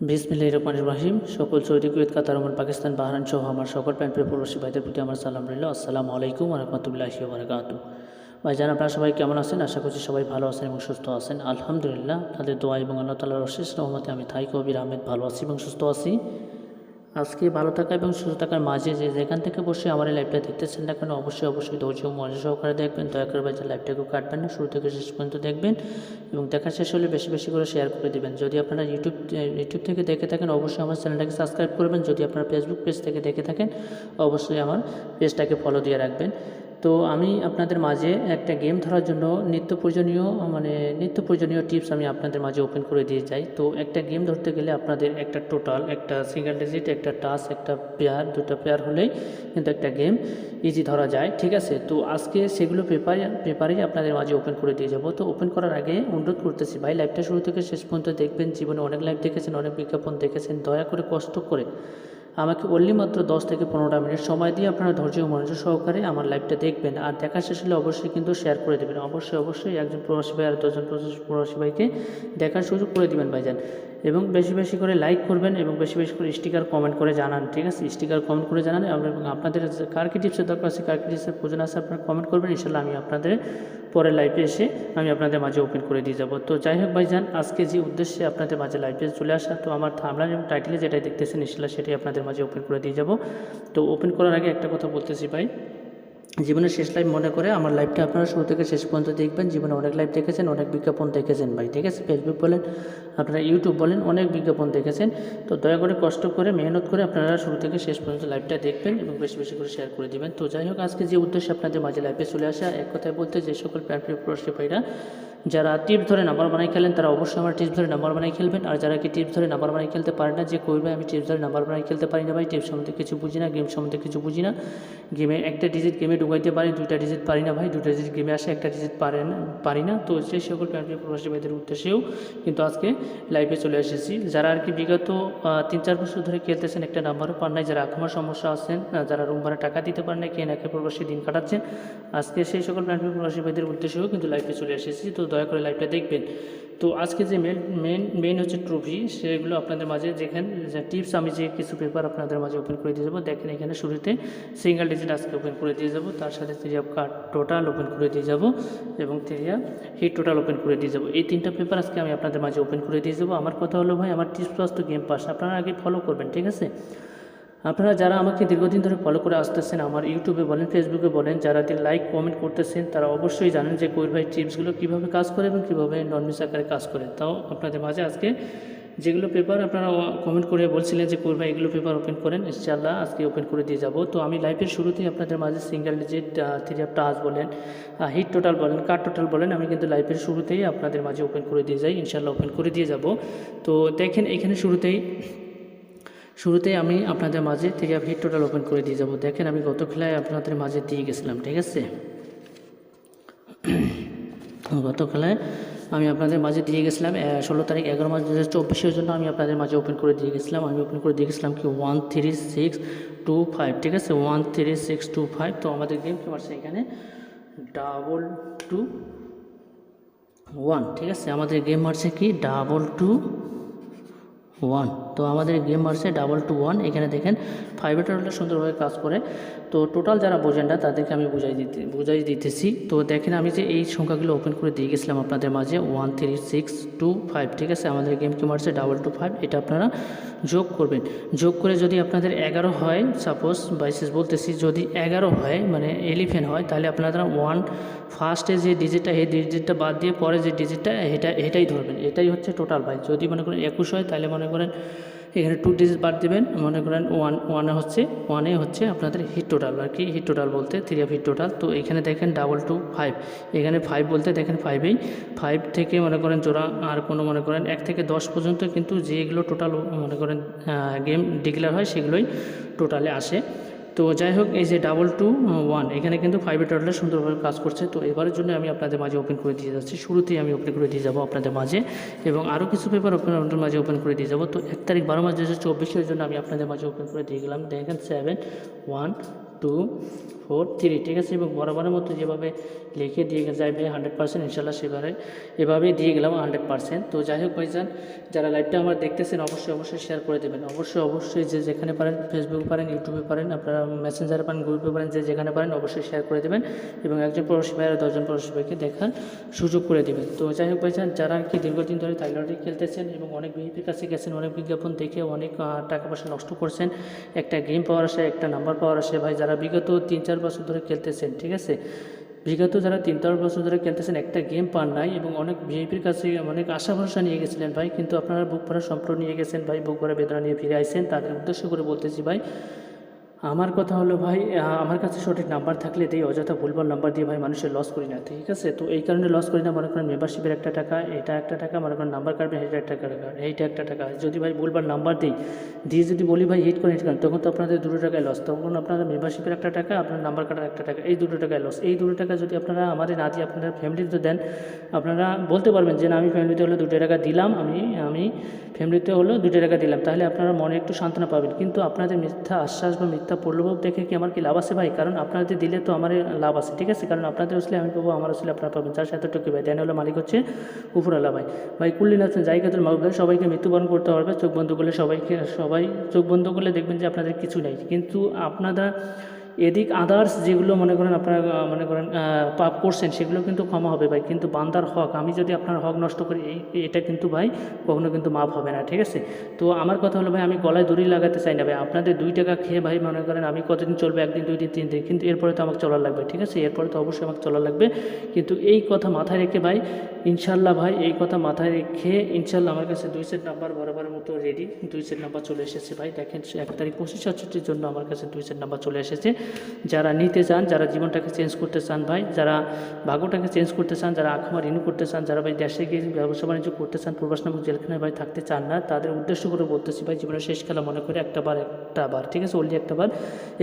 বিসমিল্লাহির রহমানির রহিম। সকল সৌদি, কুয়েত, কাতার, ওমান, পাকিস্তান, বাহরাইন সহ আমার সকল প্রাণপ্রিয় প্রবাসী ভাইদের প্রতি আমার সালাম রইল। আসসালামু আলাইকুম ওয়া রাহমাতুল্লাহি ওয়া বারাকাতুহু। ভাইজান, আপনারা সবাই কেমন আছেন? আশা করছি সবাই ভালো আছেন এবং সুস্থ আছেন। আলহামদুলিল্লাহ, আপনাদের দোয়া এবং আল্লাহ তাআলার অশেষ রহমতে আমি থাই কবির আহমেদ ভালো আছি এবং সুস্থ আছি। আজকে ভালো থাকা এবং সুস্থ থাকার মাঝে যে যেখান থেকে বসে আমার এই লাইভটা দেখতেছেন না কেন, অবশ্যই ধৈর্য মনোযোগ সহকারে দেখবেন। দয়া করে ভাইজান লাইভটাকেও কাটবেন না, শুরু থেকে শেষ পর্যন্ত দেখবেন এবং দেখা শেষ হলে বেশি করে শেয়ার করে দেবেন। যদি আপনারা ইউটিউব থেকে দেখে থাকেন, অবশ্যই আমার চ্যানেলটাকে সাবস্ক্রাইব করবেন। যদি আপনারা ফেসবুক পেজ থেকে দেখে থাকেন, অবশ্যই আমার পেজটাকে ফলো দিয়ে রাখবেন। তো আমি আপনাদের মাঝে একটা গেম ধরার জন্য নিত্য প্রয়োজনীয় টিপস আমি আপনাদের মাঝে ওপেন করে দিয়ে যাই। তো একটা গেম ধরতে গেলে আপনাদের একটা টোটাল, একটা সিঙ্গেল ডিজিট, একটা টাচ, একটা পেয়ার, দুটো পেয়ার হলেই কিন্তু একটা গেম ইজি ধরা যায়, ঠিক আছে? তো আজকে সেগুলো পেপারেই আপনাদের মাঝে ওপেন করে দিয়ে যাব। তো ওপেন করার আগে অনুরোধ করতেছি, ভাই লাইভটা শুরু থেকে শেষ পর্যন্ত দেখবেন। জীবনে অনেক লাইভ দেখেছেন, অনেক বিজ্ঞাপন দেখেছেন, দয়া করে কষ্ট করে আমাকে অনলি মাত্র 10 থেকে 15টা মিনিট সময় দিয়ে আপনারা ধৈর্য ও মনোযোগ সহকারে আমার লাইভটা দেখবেন। আর দেখা শেষ হলে অবশ্যই কিন্তু শেয়ার করে দেবেন। অবশ্যই একজন প্রবাসী ভাই আর 10জন প্রবাসী ভাইকে দেখার সুযোগ করে দেবেন ভাইজান। এবং বেশি করে লাইক করবেন এবং বেশি করে স্টিকার কমেন্ট করে জানান, ঠিক আছে? স্টিকার কমেন্ট করে জানান এবং আপনাদের কার কি টিপসের দরকার আছে, কার কি টিপসের প্রয়োজন আছে, আপনারা কমেন্ট করবেন। ইনশাল্লাহ আমি আপনাদের পরের লাইভে এসে আমি আপনাদের মাঝে ওপেন করে দিয়ে যাব। তো যাই হোক ভাইজান, আজকে যে উদ্দেশ্যে আপনাদের মাঝে লাইভে চলে আসা, তো আমার থাম্বনেল এবং টাইটেলে যেটাই দেখতেছেন ইনশাল্লাহ সেটাই আপনাদের মাঝে ওপেন করে দিয়ে যাব। তো ওপেন করার আগে একটা কথা বলতেছি ভাই, জীবনের শেষ লাইভ মনে করে আমার লাইভটা আপনারা শুরু থেকে শেষ পর্যন্ত দেখবেন। জীবনে অনেক লাইভ দেখেছেন, অনেক বিজ্ঞাপন দেখেছেন ভাই, ঠিক আছে? ফেসবুক বলেন, আপনারা ইউটিউব বলেন, অনেক বিজ্ঞাপন দেখেছেন। তো দয়া করে কষ্ট করে মেহনত করে আপনারা শুরু থেকে শেষ পর্যন্ত লাইভটা দেখবেন এবং বেশি করে শেয়ার করে দেবেন। তো যাই হোক, আজকে যে উদ্দেশ্যে আপনাদের মাঝে লাইভে চলে আসা, এক কথায় বলতে যে সকল প্রাণপ্রিয় প্রবাসী ভাইরা যারা টিপস ধরে নাম্বার বানাই খেলেন, তারা অবশ্যই আমার টিপস ধরে নাম্বার বানাই খেলবেন। আর যারা কি টিপস ধরে নাম্বার বানাই খেলতে পারে না, যে কই ভাই আমি টিপস ধরে নাম্বার বানাই খেলতে পারি না ভাই, টিপস সম্বন্ধে কিছু বুঝি না, গেম সম্বন্ধে কিছু বুঝি না, গেমে একটা ডিজিট গেমে ঢুকাইতে পারি, দুইটা ডিজিট পারি না ভাই, দুইটা ডিজিট গেমে আসে, একটা ডিজিট পারি না। তো সেই সকল প্রাণপ্রিয় প্রবাসী ভাইদের উদ্দেশ্যেও কিন্তু আজকে লাইভে চলে এসেছি। যারা আর কি বিগত 3-4 বছর ধরে খেলতেছেন, একটা নাম্বারও পান নাই, যারা আঁকমার সমস্যা আছেন, যারা রুম ভাড়া টাকা দিতে পারেন না, কে নাকে প্রবাসী দিন কাটাচ্ছেন, আজকে সেই সকল প্রাণপ্রিয় প্রবাসী ভাইদের উদ্দেশ্যেও কিন্তু লাইভে চলে এসেছি। তো দয়া করে লাইভটা দেখবেন। তো আজকে যে মেইন হচ্ছে ট্রফি, সেগুলো আপনাদের মাঝে যেখানে টিপস আমি যে কিছু পেপার আপনাদের মাঝে ওপেন করে দিয়ে যাবো। দেখেন এখানে শুরুতে সিঙ্গেল ডিজিট আজকে ওপেন করে দিয়ে যাবো, তার সাথে 3 কার্ড টোটাল ওপেন করে দিয়ে যাবো এবং 3 হিট টোটাল ওপেন করে দিয়ে যাবো। এই 3টা পেপার আজকে আমি আপনাদের মাঝে ওপেন করে দিয়ে যাবো। আমার কথা হলো ভাই, আমার টিপস প্লাস তো গেম পাস আপনারা আগে ফলো করবেন, ঠিক আছে? আপনারা যারা আমাকে দীর্ঘদিন ধরে ফলো করে আসতেছেন, আমার ইউটিউবে বলেন, ফেসবুকে বলেন, যারা লাইক কমেন্ট করতেছেন, তারা অবশ্যই জানেন যে কোয়েল ভাই টিপসগুলো কীভাবে কাজ করে এবং কীভাবে নন মিস আকারে কাজ করে। তাও আপনাদের মাঝে আজকে যেগুলো পেপার আপনারা কমেন্ট করে বলছিলেন যে কোয়েল ভাই এগুলো পেপার ওপেন করেন, ইনশাআল্লাহ আজকে ওপেন করে দিয়ে যাব। তো আমি লাইভের শুরুতেই আপনাদের মাঝে সিঙ্গেল ডিজিট, 3 টাচ বলেন, হিট টোটাল বলেন, কার্ড টোটাল বলেন, আমি কিন্তু লাইভের শুরুতেই আপনাদের মাঝে ওপেন করে দিয়ে যাই, ইনশাআল্লাহ ওপেন করে দিয়ে যাব। তো দেখেন এখানে শুরুতেই আমি আপনাদের মাঝে 3 হিট টোটাল ওপেন করে দিয়ে যাব। দেখেন আমি গত খেলায় আপনাদের মাঝে দিয়ে গেছিলাম, ঠিক আছে? গত খেলায় আমি আপনাদের মাঝে দিয়ে গেছিলাম 16 তারিখ 11 মাস 2024 জন্য আমি আপনাদের মাঝে ওপেন করে দিয়ে গেছিলাম। আমি ওপেন করে দিয়ে গেছিলাম কি 13625, ঠিক আছে? 13625। তো আমাদের গেম কি মারছে এখানে 221, ঠিক আছে? আমাদের গেম মারছে কি 221। তো আমাদের গেম মারছে 221। এখানে দেখেন 5 টোটালটা সুন্দরভাবে কাজ করে। তো টোটাল যারা বোঝেন না তাদেরকে আমি বুঝাই দিতেছি। তো দেখেন আমি যে এই সংখ্যাগুলো ওপেন করে দিয়ে গেছিলাম আপনাদের মাঝে 13625, ঠিক আছে? আমাদের গেম কি মারছে 225। এটা আপনারা যোগ করবেন। যোগ করে যদি আপনাদের 11 হয়, সাপোজ বাইসেস বলতেছি, যদি 11 হয় মানে 11 হয়, তাহলে আপনারা ফার্স্টে যে ডিজিটটা, এই ডিজিটটা বাদ দিয়ে পরে যে ডিজিটটা এটাই ধরবেন। এটাই হচ্ছে টোটাল ভাই। যদি মনে করেন 21 হয়, তাহলে মনে করেন এখানে 2 ডিজিট বাদ দেবেন, মনে করেন 1 হচ্ছে আপনাদের হিট টোটাল আর কি। হিট টোটাল বলতে 3 হিট টোটাল। তো এখানে দেখেন 225, এখানে 5 বলতে দেখেন 5 থেকে মনে করেন জোড়া আর কোনো মনে করেন 1 থেকে 10 পর্যন্ত কিন্তু যেগুলো টোটাল মনে করেন গেম ডিক্লেয়ার হয় সেগুলোই টোটালে আসে। তো যাই হোক, এই যে 221 এখানে কিন্তু 5 টোটালে সুন্দরভাবে কাজ করছে। তো এবারের জন্য আমি আপনাদের মাঝে ওপেন করে দিয়ে যাচ্ছি। শুরুতেই আমি ওপেন করে দিয়ে যাবো আপনাদের মাঝে এবং আরও কিছু পেপার আপনাদের মাঝে ওপেন করে দিয়ে যাবো। তো 1 তারিখ 12 মাস 2024 জন্য আমি আপনাদের মাঝে ওপেন করে দিয়ে গেলাম। দেখেন 7 1 2 4 3, ঠিক আছে। এবং বরাবরের মতো যেভাবে লিখে দিয়ে যায় ভাই 100% ইনশাল্লাহ সেবারে এভাবেই দিয়ে গেলাম 100%। তো যাই হোক ভাইজান, যারা লাইভটা আমার দেখতেছেন অবশ্যই শেয়ার করে দেবেন। অবশ্যই যে যেখানে পারেন, ফেসবুকে পারেন, ইউটিউবে পারেন, আপনারা মেসেঞ্জারে পারেন, গ্রুপে পারেন, যে যেখানে পারেন অবশ্যই শেয়ার করে দেবেন এবং একজন প্রবাসী ভাই আর 10জন প্রবাসী ভাইকে দেখার সুযোগ করে দেবেন। তো যাই হোক ভাইজান, যারা কি দীর্ঘদিন ধরে থাইল্যান্ডে খেলতেছেন এবং অনেক ভিআইপির কাছে গেছেন, অনেক বিজ্ঞাপন দেখে অনেক টাকা পয়সা নষ্ট করছেন, একটা গেম পাওয়ার আসে, একটা নাম্বার পাওয়ার আসে ভাই, যারা বিগত 3-4 বছর ধরে খেলতেছেন, ঠিক আছে, বিগত যারা 3-4 বছর ধরে খেলতেছেন একটা গেম পান নাই এবং অনেক ভিআইপির কাছে অনেক আশা ভরসা নিয়ে গেছিলেন ভাই, কিন্তু আপনারা বুক ভরা সম্পর্ক নিয়ে গেছেন ভাই, বুক ভরা বেদনা নিয়ে ফিরে আইছেন। তাদের উদ্দেশ্য করে বলতেছি ভাই, আমার কথা হলো ভাই, আমার কাছে সঠিক নাম্বার থাকলে দেই, অযথা ভুলভাল নাম্বার দিয়ে ভাই মানুষের লস করি না, ঠিক আছে। তো এই কারণে লস করি না, মনে করেন মেম্বারশিপের একটা টাকা, এটা একটা টাকা, মনে করেন নাম্বার কাটবেন এটা একটা টাকা, এইটা একটা টাকা। যদি ভাই ভুলভাল নাম্বার দিই, দিয়ে যদি বলি ভাই হিট করেন তখন তো আপনাদের 2 টাকায় লস, তখন আপনারা মেম্বারশিপের একটা টাকা, আপনার নাম্বার কাটার একটা টাকা, এই 2 টাকায় লস। এই 2 টাকা যদি আপনারা আমাদের না দিয়ে আপনারা ফ্যামিলিতে দেন, আপনারা বলতে পারবেন যে না আমি ফ্যামিলিতে হলে 2 টাকা দিলাম, আমি ফ্যামিলিতে হলেও 2 টাকা দিলাম, তাহলে আপনারা মনে একটু সান্ত্বনা পাবেন। কিন্তু আপনাদের মিথ্যা আশ্বাস বা মিথ্যা প্রলোভন দেখে কি আমার কি লাভ আছে ভাই? কারণ আপনাদের দিলে তো আমার লাভ আছে, ঠিক আছে। কারণ আপনাদের আসলে আমি পাবো, আমার আসলে আপনারা পাবেন, যার সাথে টুকি ভাই, দেন হলো মালিক হচ্ছে উপরওয়ালা ভাই। ভাই কুল্লিন আছেন জায়গাতুল মাহবুব ভাই, সবাইকে মৃত্যুবরণ করতে পারবে, চোখ বন্ধ করলে সবাই চোখ বন্ধ করলে দেখবেন যে আপনাদের কিছু নেই, কিন্তু আপনারা এদিক আদার্স যেগুলো মনে করেন আপনারা মনে করেন পাপ করছেন, সেগুলো কিন্তু ক্ষমা হবে ভাই, কিন্তু বান্দার হক, আমি যদি আপনার হক নষ্ট করি এটা কিন্তু ভাই কখনো কিন্তু মাপ হবে না, ঠিক আছে। তো আমার কথা হলো ভাই, আমি গলায় দড়ি লাগাতে চাই না ভাই, আপনাদের 2 টাকা খেয়ে ভাই মনে করেন আমি কতদিন চলবে, 1 দিন 2 দিন 3 দিন, কিন্তু এরপরে তো আমাকে চলার লাগবে, ঠিক আছে, এরপরে তো অবশ্যই আমাকে চলার লাগবে। কিন্তু এই কথা মাথায় রেখে ভাই ইনশাল্লাহ ভাই, এই কথা মাথায় রেখে ইনশাল্লাহ আমার কাছে 2 সেট নাম্বার বরাবরের মতো রেডি, 2 সেট নাম্বার চলে এসেছে ভাই। দেখেন 1 তারিখ 25/6 জন্য আমার কাছে 2 সেট নাম্বার চলে এসেছে। যারা নিতে চান, যারা জীবনটাকে চেঞ্জ করতে চান ভাই, যারা ভাগ্যটাকে চেঞ্জ করতে চান, যারা আখামা রিনিউ করতে চান, যারা ভাই দেশে গিয়ে ব্যবসা বাণিজ্য করতে চান, প্রবাস নামক জেলখানায় ভাই থাকতে চান না, তাদের উদ্দেশ্য করে বলতেছি ভাই, জীবনের শেষ খেলা মনে করে একটা বার, ঠিক আছে, ওনলি একটা বার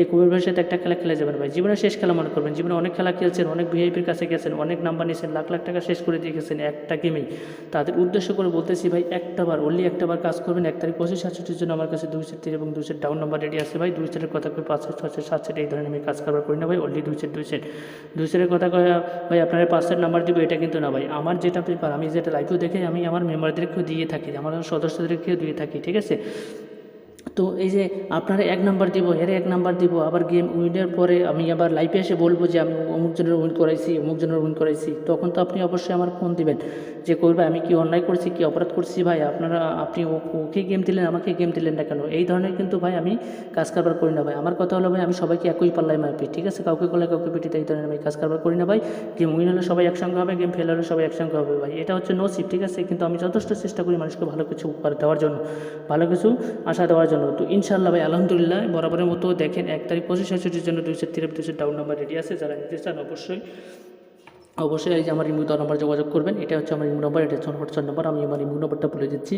এই কবির ভাইয়ের সাথে একটা খেলা খেলে যাবেন ভাই, জীবনের শেষ খেলা মনে করবেন। জীবনে অনেক খেলা খেলছেন, অনেক ভিআইপির কাছে গেছেন, অনেক নাম্বার নিয়েছেন, লাখ লাখ টাকা শেষ করে দিয়ে গেছেন একটা গেমেই, তাদের উদ্দেশ্য করে বলতেছি ভাই, একটা বার, ওনলি একটা বার কাজ করবেন। 1 তারিখ 25/6 জন্য আমার কাছে 2 সেট 3 এবং 2 সেট ডাউন নাম্বার রেডি আছে ভাই। 2 সেটের কথা করে 5 সেট 6 সেট 7 সেট এই ধরনের আমি কাজ কারবার করি না ভাই, অনলি 2 সেটের কথা কয়ে ভাই আপনারা 5 সেট নাম্বার দিব এটা কিন্তু না ভাই। আমার যেটা পেপার, আমি যেটা লাইভেও দেখে আমি আমার মেম্বারদেরকেও দিয়ে থাকি, আমার সদস্যদেরকেও দিয়ে থাকি, ঠিক আছে। তো এই যে আপনারা 1 নাম্বার দিব, এর 1 নাম্বার দিব, আবার গেম উইনের পরে আমি আবার লাইভে এসে বলবো যে আমি অমুক জনের উইন করাইছি, অমুক জনের উইন করাইছি, তখন তো আপনি অবশ্যই আমার ফোন দিবেন যে করবে আমি কি অন্যায় করছি, কি অপরাধ করছি ভাই, আপনি ওকে গেম দিলেন, আমাকে গেম দিলেন না কেন? এই ধরনের কিন্তু ভাই আমি কাজ কারবার করি না ভাই। আমার কথা হলো ভাই, আমি সবাইকে একই পাল্লায় মারপি, ঠিক আছে, কাউকে করলে কাউকে পিটিতে, এই ধরনের আমি কাজ কারবার করি না ভাই। গেম উইন হলে সবাই একসঙ্গে হবে, গেম ফেল হলে সবাই একসঙ্গে হবে ভাই, এটা হচ্ছে নসিব, ঠিক আছে। কিন্তু আমি যথেষ্ট চেষ্টা করি মানুষকে ভালো কিছু উপহার দেওয়ার জন্য, ভালো কিছু আশা দেওয়ার জন্য। তো ইনশাল্লাহ ভাই আলহামদুলিল্লাহ বরাবরের মতো দেখেন 1 তারিখ 25/6 জন্য 2 set 3 2 set down number ready আছে। যারা নিতে চান অবশ্যই এই যে আমার ইমো নাম্বার যোগাযোগ করবেন, এটা হচ্ছে আমার ইমো নাম্বার, এটা হচ্ছে আমার হোয়াটসঅ্যাপ নাম্বার। আমি আমার ইমো নাম্বারটা বলে দিচ্ছি,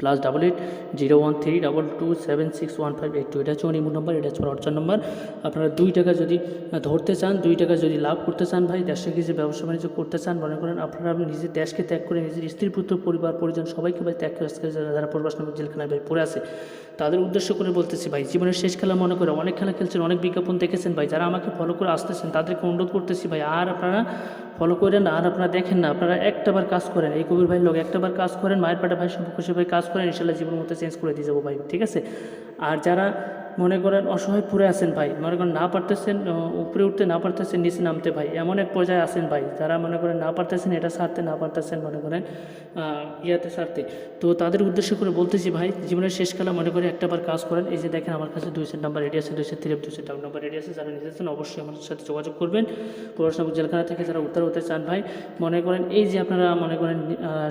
+88 013 22 761582, এটা হচ্ছে আমার ইমো নাম্বার, এটা হচ্ছে আমার হোয়াটসঅ্যাপ নাম্বার। আপনারা 2 টাকা যদি ধরতে চান, 2 টাকা যদি লাভ করতে চান ভাই, দেশে গিয়ে যে ব্যবসা বাণিজ্য করতে চান, মনে করেন আপনারা নিজের দেশকে ত্যাগ করে নিজের স্ত্রী পুত্র পরিবার পরিজন সবাইকে ভাই ত্যাগ করে, যারা প্রবাস নামক জেলখানায় ভাই পড়ে আছে, তাদের উদ্দেশ্য করে বলতেছি ভাই, জীবনের শেষ খেলা মনে করে অনেক খেলা খেলছেন, অনেক বিজ্ঞাপন দেখেছেন ভাই, যারা আমাকে ফলো করে আসতেছেন তাদেরকে অনুরোধ করতেছি ভাই, আর আপনারা ফলো করেন না, আর আপনারা দেখেন না, আপনারা একটাবার কাজ করেন, এই কবির ভাই লোক একটাবার কাজ করেন, মায়ের পেটে ভাই সম্পর্ক সে ভাই কাজ করেন, ইনশাল্লাহ জীবনের মতো চেঞ্জ করে দিয়ে যাবো ভাই, ঠিক আছে। আর যারা মনে করেন অসহায় পড়ে আছেন ভাই, মনে করেন না পারতেছেন উপরে উঠতে, না পারতেছেন নিচে নামতে ভাই, এমন এক পর্যায়ে আছেন ভাই, যারা মনে করেন না পারতেছেন এটা ছাড়তে, না পারতেছেন মনে করেন ইয়াতে ছাড়তে, তো তাদের উদ্দেশ্য করে বলতেছি ভাই, জীবনের শেষ খেলা মনে করে একটাবার কাজ করেন। এই যে দেখেন আমার কাছে 2 সেট নাম্বার রেডি আছে, 2 set 3 2 set down number ready আছে। যারা নিতে চান অবশ্যই আমার সাথে যোগাযোগ করবেন। পড়াশোনা জেলখানা থেকে যারা উত্তর হতে চান ভাই, মনে করেন এই যে আপনারা মনে করেন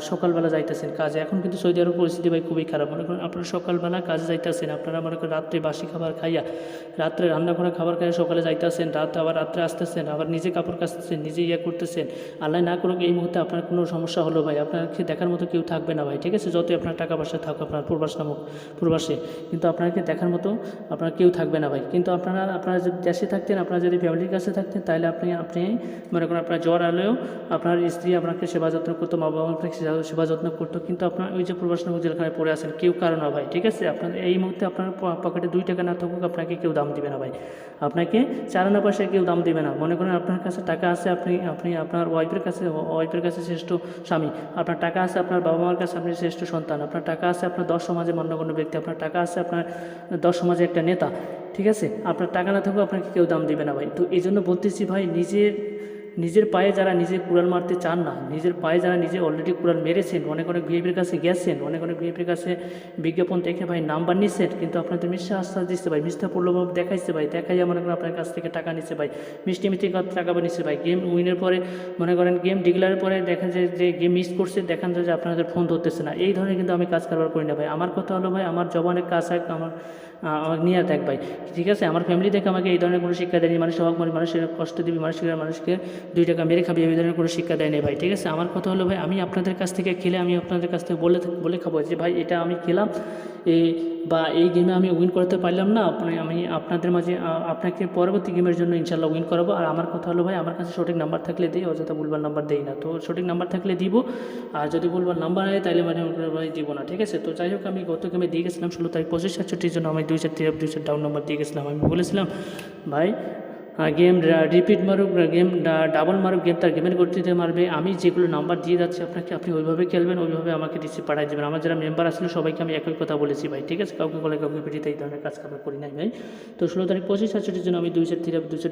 সকালবেলা যাইতেছেন কাজে, এখন কিন্তু সৌদি আরব পরিস্থিতি ভাই খুবই খারাপ, মনে করেন আপনারা সকালবেলা কাজে যাইতেছেন, আপনারা মনে করেন রাত্রে বাসি খাবার খাইয়া, রাত্রে রান্না করা খাবার খাইয়া সকালে যাইতেছেন, আবার রাত্রে আসতেছেন, আবার নিজে কাপড় কাচতেছেন, নিজে করতেছেন, আল্লাহ না করুক এই মুহূর্তে আপনার কোনো সমস্যা হলো ভাই, আপনাকে দেখার মতো কেউ থাকবে না ভাই, ঠিক আছে, যতই আপনার টাকা পয়সা থাকুক আপনার প্রবাসে, কিন্তু আপনাকে দেখার মতো আপনার কেউ থাকবে না ভাই। কিন্তু আপনারা যদি দেশে থাকতেন, আপনারা যদি ফ্যামিলির কাছে থাকতেন, তাহলে আপনি মনে করেন আপনার জ্বর আলেও আপনার স্ত্রী আপনাকে সেবা যত্ন করতো, মা বাবা আপনাকে সেবা যত্ন করতো, কিন্তু আপনার ওই যে প্রবাস নামক জেলখানায় পড়ে আছেন কেউ কারো না ভাই, ঠিক আছে। আপনার এই মুহূর্তে আপনার পকেটে 2 টাকা না থাকুক আপনাকে কেউ দাম দিবে না ভাই, আপনাকে 4 আনা পয়সায় কেউ দাম দেবে না। মনে করেন আপনার কাছে টাকা আছে, আপনি আপনার ওয়াইফের কাছে শ্রেষ্ঠ স্বামী, আপনার টাকা আছে আপনার বাবা মার কাছে আপনি শ্রেষ্ঠ সন্তান, আপনার টাকা আছে আপনার 10 সমাজে মান্যগণ্য ব্যক্তি, আপনার টাকা আছে আপনার 10 সমাজে একটা নেতা, ঠিক আছে? আপনার টাকা না থাকলেও আপনাকে কেউ দাম দিবে না ভাই। তো এই জন্য বলতেছি ভাই, নিজের পায়ে যারা নিজে কুড়াল মারতে চান না, নিজের পায়ে যারা নিজে অলরেডি কুড়াল মেরেছেন, অনেক ভিআইপির কাছে গেছেন, অনেক ভিআইপির কাছে বিজ্ঞাপন দেখে ভাই নাম্বার নিচ্ছেন, কিন্তু আপনাদের মিথ্যা আশ্বাস দিচ্ছে ভাই, মিথ্যা প্রলোভন দেখাইছে ভাই, দেখাইয়া মনে করেন আপনার কাছ থেকে টাকা নিচ্ছে ভাই, মিষ্টি টাকা নিচ্ছে ভাই। গেম উইনের পরে মনে করেন গেম ডিক্লারের পরে দেখা যায় যে গেম মিস করছে, দেখান যায় যে আপনাদের ফোন ধরতেছে না। এই ধরনের কিন্তু আমি কাজ কারবার করি না ভাই। আমার কথা হলো ভাই, আমার জবানের কাজ আমাকে নিয়ে দেখ ভাই, ঠিক আছে? আমার ফ্যামিলি থেকে আমাকে এই ধরনের কোনো শিক্ষা দেয়নি, মানুষের হক মানে মানুষের কষ্ট দিবি, মানুষকে 2 টাকা মেরে খাবি, এই ধরনের কোনো শিক্ষা দেয়নি ভাই, ঠিক আছে? আমার কথা হলো ভাই, আমি আপনাদের কাছ থেকে খেলে আমি আপনাদের কাছ থেকে বলে খাবো যে ভাই এটা আমি খেলাম এই গেমে আমি উইন করতে পারলাম না, আমি আপনাদের মাঝে আপনাকে পরবর্তী গেমের জন্য ইনশাল্লাহ উইন করাবো। আর আমার কথা হলো ভাই, আমার কাছে সঠিক নাম্বার থাকলে দিই, অযথা ভুলবার নাম্বার দেই না। তো সঠিক নাম্বার থাকলে দিব, আর যদি ভুলবার নাম্বার হয় তাহলে মানে ভাই দিব না, ঠিক আছে? তো যাই হোক, আমি গত গেমে দিয়ে গেছিলাম 16 তারিখ 25-67 জন্য আমি 2 ডাউন নাম্বার দিয়ে গেছিলাম। আমি বলেছিলাম ভাই গেম রিপিট মারুক, গেম ডাবল মারুক, গেম তার গেমের গতিতে মারবে, আমি যেগুলো নাম্বার দিয়ে যাচ্ছি আপনাকে, আপনি ওইভাবে খেলবেন, ওইভাবে আমাকে রিসিভ পাঠাই দেবেন। আমার যারা মেম্বার আসলে সবাইকে আমি একই কথা বলেছি ভাই, ঠিক আছে? কাউকে বলে কাউকে পিটিতে এই ধরনের কাজ আমরা করি নাই ভাই। তো 16 তারিখ 25-67 জন্য আমি 2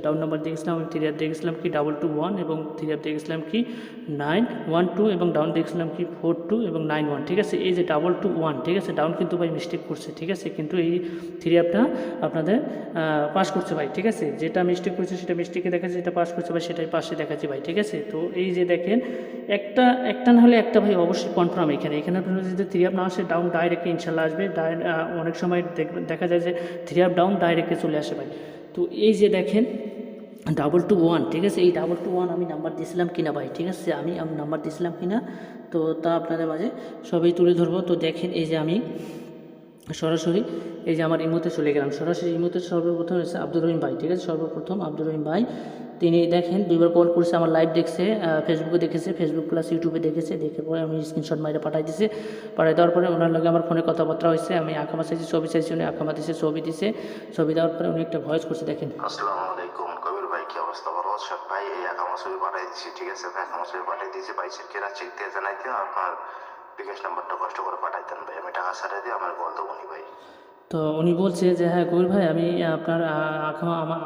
ডাউন নাম্বার দিয়ে গেছিলাম। আমি 3 দিয়ে গেছিলাম কি 221 এবং 3 দিয়ে গেছিলাম কি 912 এবং ডাউন দেখছিলাম কি 42 এবং 91, ঠিক আছে? এই যে 221, ঠিক আছে? ডাউন কিন্তু ভাই মিস্টেক করছে, ঠিক আছে? কিন্তু এই 3 অ্যাপটা আপনাদের পাস করছে ভাই, ঠিক আছে? যেটা মিস্টেক করছে সেটা মিস্টেকে দেখাচ্ছে, যেটা পাস করছে ভাই সেটাই পাশে দেখাচ্ছে ভাই, ঠিক আছে? তো এই যে দেখেন, একটা না হলে একটা ভাই অবশ্যই কনফার্ম। এখানে আপনার যদি 3 অ্যাপ না আসে, ডাউন ডাইরেক্টে ইনশাল্লাহ আসবে। অনেক সময় দেখা যায় যে 3 অ্যাপ ডাউন ডাইরেক্টে চলে আসে ভাই। তো এই যে দেখেন 221, ঠিক আছে? এই 221 আমি নাম্বার দিয়েছিলাম কিনা ভাই, ঠিক আছে? আমি নাম্বার দিয়েছিলাম কিনা, তো তা আপনাদের মাঝে সবই তুলে ধরবো। তো দেখেন এই যে আমি সরাসরি এই যে আমার ইমোতে চলে গেলাম, সরাসরি ইমোতে সর্বপ্রথম হচ্ছে আব্দুর রহিম ভাই, ঠিক আছে? সর্বপ্রথম আব্দুর রহিম ভাই, তিনি দেখেন 2বার কল করছে, আমার লাইভ দেখছে, ফেসবুকে দেখেছে, ফেসবুক প্লাস ইউটিউবে দেখেছে, দেখে পরে আমি স্ক্রিনশট মাইরে পাঠাই দেওয়ার পরে ওনার লগে আমার ফোনে কথাবার্তা হয়েছে, আমি আকামা চাইছি, ছবি চাইছি, উনি আকামা দিছে, ছবি দিছে, ছবি দেওয়ার পরে উনি একটা ভয়েস করছে, দেখেন। আসসালামু আলাইকুম কবির ভাই, কি অবস্থা? ভালো আছেন ভাই? এই আকামা ছবি পাঠাই দিচ্ছি, ঠিক আছে ভাই? আকামা ছবি পাঠাই দিয়েছি, বাইশের কেনা চেক দিয়ে জানাইতে আপনার বিকাশ নাম্বারটা কষ্ট করে পাঠাইতেন ভাই, আমি টাকা ছাড়াই দিয়ে আমার বলতে বলি ভাই। তো উনি বলছে যে হ্যাঁ কবির ভাই, আমি আপনার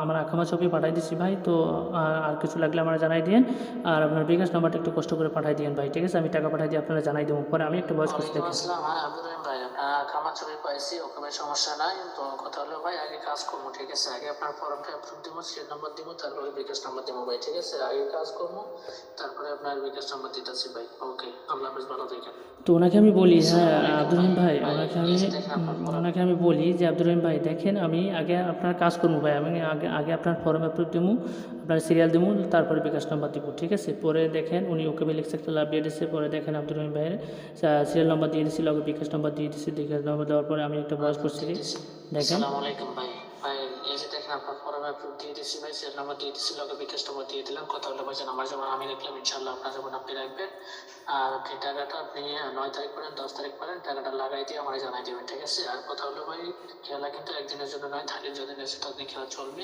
আমার আকামা ছবি পাঠাই দিচ্ছি ভাই, তো আর কিছু লাগলে আমার জানাই দিন, আর আপনার বিকাশ নাম্বারটা একটু কষ্ট করে পাঠাই দিন ভাই, ঠিক আছে? আমি টাকা পাঠাই দিয়ে আপনারা জানাই দেবো। পরে আমি একটা ভয়েস করছি, দেখেন। হ্যাঁ আব্দুল রহিম ভাই, আপনার আকামা ছবি পাইছি, ওখানে সমস্যা নাই। তো কথা হলো ভাই, আগে কাজ করবো, ঠিক আছে? আগে আপনার ফর্মটা অ্যাপ্রুভ দিব, সিরিয়াল নাম্বার দিব, তারপরে বিকাশ নাম্বার দিব ভাই, ঠিক আছে? আগে কাজ করবো, তারপরে আপনার বিকাশ নাম্বার দিতেছি ভাই। ওকে, আল্লাহ হাফেজ, ভালো থাকেন। তো ওনাকে আমি বলি, হ্যাঁ আব্দুর রহিম ভাই, ওনাকে আমি বলি যে আব্দুর রহিম ভাই দেখেন, আমি আগে আপনার কাজ করবো ভাই, আমি আগে আপনার ফর্ম অ্যাপ্রুভ দেবো, আপনার সিরিয়াল দেবো, তারপরে বিকাশ নাম্বার দিব, ঠিক আছে? পরে দেখেন উনি ওকে লিখছে, একটা লাভ দিয়ে দিচ্ছে। পরে দেখেন আব্দুর রহিম ভাইয়ের সিরিয়াল নাম্বার দিয়ে দিচ্ছিল, আগে বিকাশ নাম্বার দিয়ে দিচ্ছি, বিকাশ নাম্বার দেওয়ার পরে আমি একটা ভয়েস করছি, দেখেন। আসসালামু আলাইকুম ভাই। ভাই এই যে দেখেন, আপনার ফর্ম অ্যাপ্রুভ দিয়ে দিচ্ছি ভাই, সিরিয়াল নাম্বার দিয়ে দিচ্ছি, আগে বিকাশ নাম্বার দিয়ে দিলাম। কথা হলো ভাই, আমার যেমন আমি রাখলাম, ইনশাল্লাহ আপনার যেমন আপনি রাখবেন। আর আপনি টাকাটা আপনি 9 তারিখ করেন, 10 তারিখ করেন, টাকাটা লাগাই দিয়ে আমার জানাই দেবেন, ঠিক আছে? আর কথা হলো ভাই, খেলা কিন্তু একদিনের জন্য নয়, থাকেন যতদিন আছে ততদিন খেলা চলবে।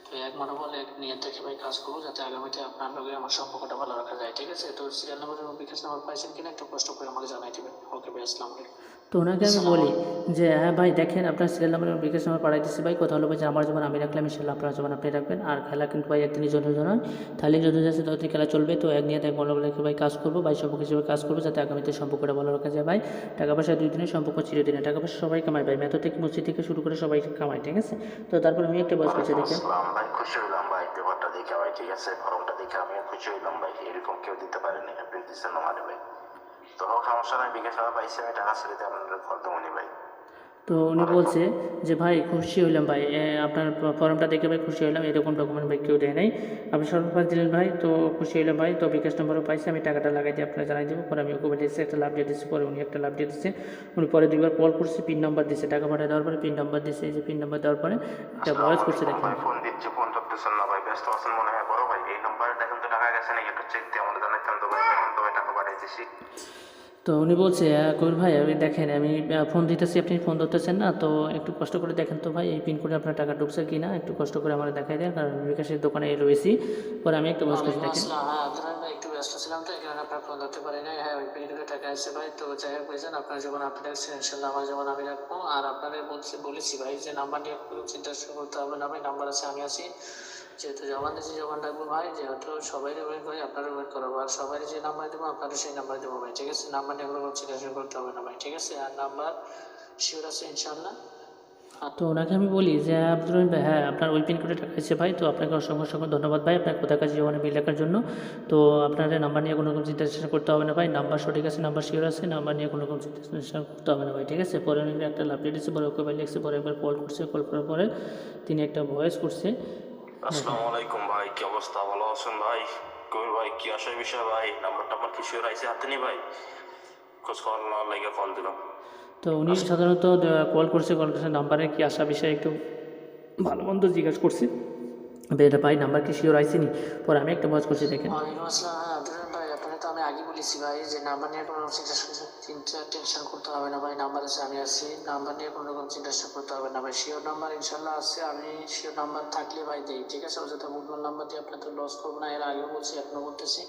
তো এক মনোবল এক নিয়ত থেকে ভাই কাজ করবো, যাতে আগামীতে আপনার লগে আমার সম্পর্কটা ভালো রাখা যায়, ঠিক আছে? তো সিরিয়াল নাম্বার এবং বিকাশ নাম্বার পাইছেন কিনা একটু কষ্ট করে আমাকে জানাই দেবেন। ওকে ভাই, আসসালামু আলাইকুম। তো ওনাকে আমি বলি যে হ্যাঁ ভাই দেখেন, আপনার সিরিয়াল নাম্বার এবং বিকাশ নাম্বার পাঠাই দিচ্ছি ভাই। কথা হলো ভাই যে আমার যেমন আমি রাখলাম, ইনশাল্লাহ আপনার যেমন আপনি রাখবেন। আর খেলা কিন্তু ভাই একদিনের জন্য নয়, তাহলে যদি যাচ্ছে ততদিন খেলা চলবে। তো এক নিয়ে এক মনোবল রেখে ভাই কাজ করবো ভাই, সম্পর্ক হিসেবে কাজ করবো, যাতে আগামীতে সম্পর্কটা ভালো রাখা যায় ভাই। টাকা পয়সা 2 দিনের সম্পর্ক চিরদিনের, টাকা পয়সা সবাই কামায় ভাই, মেথর থেকে মসজিদ থেকে শুরু করে সবাই কামায়, ঠিক আছে? তো তারপর আমি একটা বয়স করছি, দেখেন ভাই খুশি হইলাম ভাই পেপারটা দেখে ভাই, ঠিক আছে? ফর্মটা দেখে আমিও খুশি হইলাম ভাই, এরকম কেউ দিতে পারেনি, আপনি দিচ্ছেন আমারে ভাই। তো হোক, সমস্যা নাই, বিকাশ নাম্বার পাইছি, আমি টাকা ছেড়ে দিয়ে আপনাদের কল দেবো ভাই। তো উনি বলছে যে ভাই খুশি হইলাম ভাই, আপনার ফর্মটা দেখে ভাই খুশি হইলাম, এরকম ডকুমেন্ট ভাই কেউ দেয় নাই, আপনি সর্বপ্রথম দিলেন ভাই, তো খুশি হইলাম ভাই। তো বিকাশ নম্বরও পাইছি, আমি টাকাটা লাগাই দিয়ে আপনারা জানাই দেবো। পরে আমি ওকে দিয়েছি একটা লাভ দিয়ে দিচ্ছি, পরে উনি একটা লাভ দিয়ে দিচ্ছে। উনি পরে 2বার কল করছে, পিন নাম্বার দিচ্ছে, টাকা পাঠিয়ে দেওয়ার পরে পিন নাম্বার দিচ্ছে, এই যে পিন নাম্বার দেওয়ার পরে একটা ভয়েস করছে, দেখেন। ফোন দিচ্ছি, ফোন ধরতেছেন না ভাই, ব্যস্ত আছেন মনে হয়। বড় ভাই এই নাম্বারে দেখেন তো টাকা গেছে নাকি, একটু চেক দিয়ে আমাদের জানাইতাম তো ভাই, কেমন তো ভাই টাকা পাঠিয়েছি। তো উনি বলছে কবির ভাই আমি দেখেন আমি ফোন দিতেছি আপনি ফোন ধরতেছেন না, তো একটু কষ্ট করে দেখেন তো ভাই এই পিন কোডে আপনার টাকা ঢুকছে কি না, একটু কষ্ট করে আমার দেখাই দেন, কারণ আমি বিকাশের দোকানে রয়েছি। পরে আমি একটা ভয়েস করছি ওয়ালাইকুম দেখেন। আসসালাম। হ্যাঁ আব্দুল ভাই একটু ব্যস্ত ছিলাম তো এই কারণে আপনার ফোন ধরতে পারি নাই। হ্যাঁ ওই পেরিডে টাকা আসছে ভাই, তো যাই হোক ভাইজান আপনার যেমন আপনি রাখছেন ইনশাল্লাহ আমার যেমন আমি রাখবো। আর আপনাদের বলেছি ভাই যে নাম্বার নিয়ে কোনো চিন্তা করতে হবে না ভাই, নাম্বার আছে আমি আছি। যেহেতু জমা দিয়েছি জমা রাখবো ভাই, যেহেতু সবাই ওয়েট করে আপনারও ওয়েট করবো, আর সবাই যে নাম্বার দেবো আপনারও সেই নাম্বার দেবো ভাই, ঠিক আছে? নাম্বার নিয়ে কোনো চিন্তা করতে হবে না ভাই, ঠিক আছে? আর নাম্বার শিওর আছে ইনশাল্লাহ। তো ওনাকে আমি বলি যে আব্দুর রহিম ভাই হ্যাঁ আপনার ওই পিন কোডে টাকা এসেছে ভাই, তো আপনাকে অসংখ্য অসংখ্য ধন্যবাদ ভাই আপনার কোথায় কাছে জমানো বিল রাখার জন্য। তো আপনার নাম্বার নিয়ে কোনো রকম চিন্তা করতে হবে না ভাই, নাম্বার সঠিক আছে, নাম্বার শিওর আছে, নাম্বার নিয়ে কোনো রকম চিন্তা করতে হবে না ভাই, ঠিক আছে? পরে উনি একটা লাভ দিয়েছে, পরে ওকে ভাই লিখছে, পরে একবার কল করছে, কল করার পরে তিনি একটা ভয়েস করছে। আসসালামু আলাইকুম ভাই, কি অবস্থা? ভালো আছেন ভাই? কবির ভাই কি আসার বিষয় ভাই? নাম্বারটা আমার কি শিওর আইছে হাতে নি ভাই? খোঁজ খবর নেওয়ার লাগে কল দিলাম। তো উনি সাধারণত কল করছে নাম্বারে কি আসা বিষয়ে একটু ভালো মন্দ জিজ্ঞাসা করছি, এটা ভাই নাম্বার কি শিওর আইসিনি। পরে আমি একটা ভয়েস করছি দেখেন। ওয়ালাইকুম আসসালাম। হ্যাঁ আব্দুল ভাই আপনাকে তো আমি আগে বলেছি ভাই যে নাম্বার নিয়ে কোনো চিন্তা টেনশন করতে হবে না ভাই, নাম্বার আছে আমি আছি, নাম্বার নিয়ে কোনো রকম চিন্তা করতে হবে না ভাই। শিওর নাম্বার ইনশাল্লাহ আছে, আমি শিওর নাম্বার থাকলে ভাই দেই, ঠিক আছে? অযথা ভুলভাল নাম্বার দিয়ে আপনার তো লস করবো না, এর আগেও বলছি এখনো বলতেছি।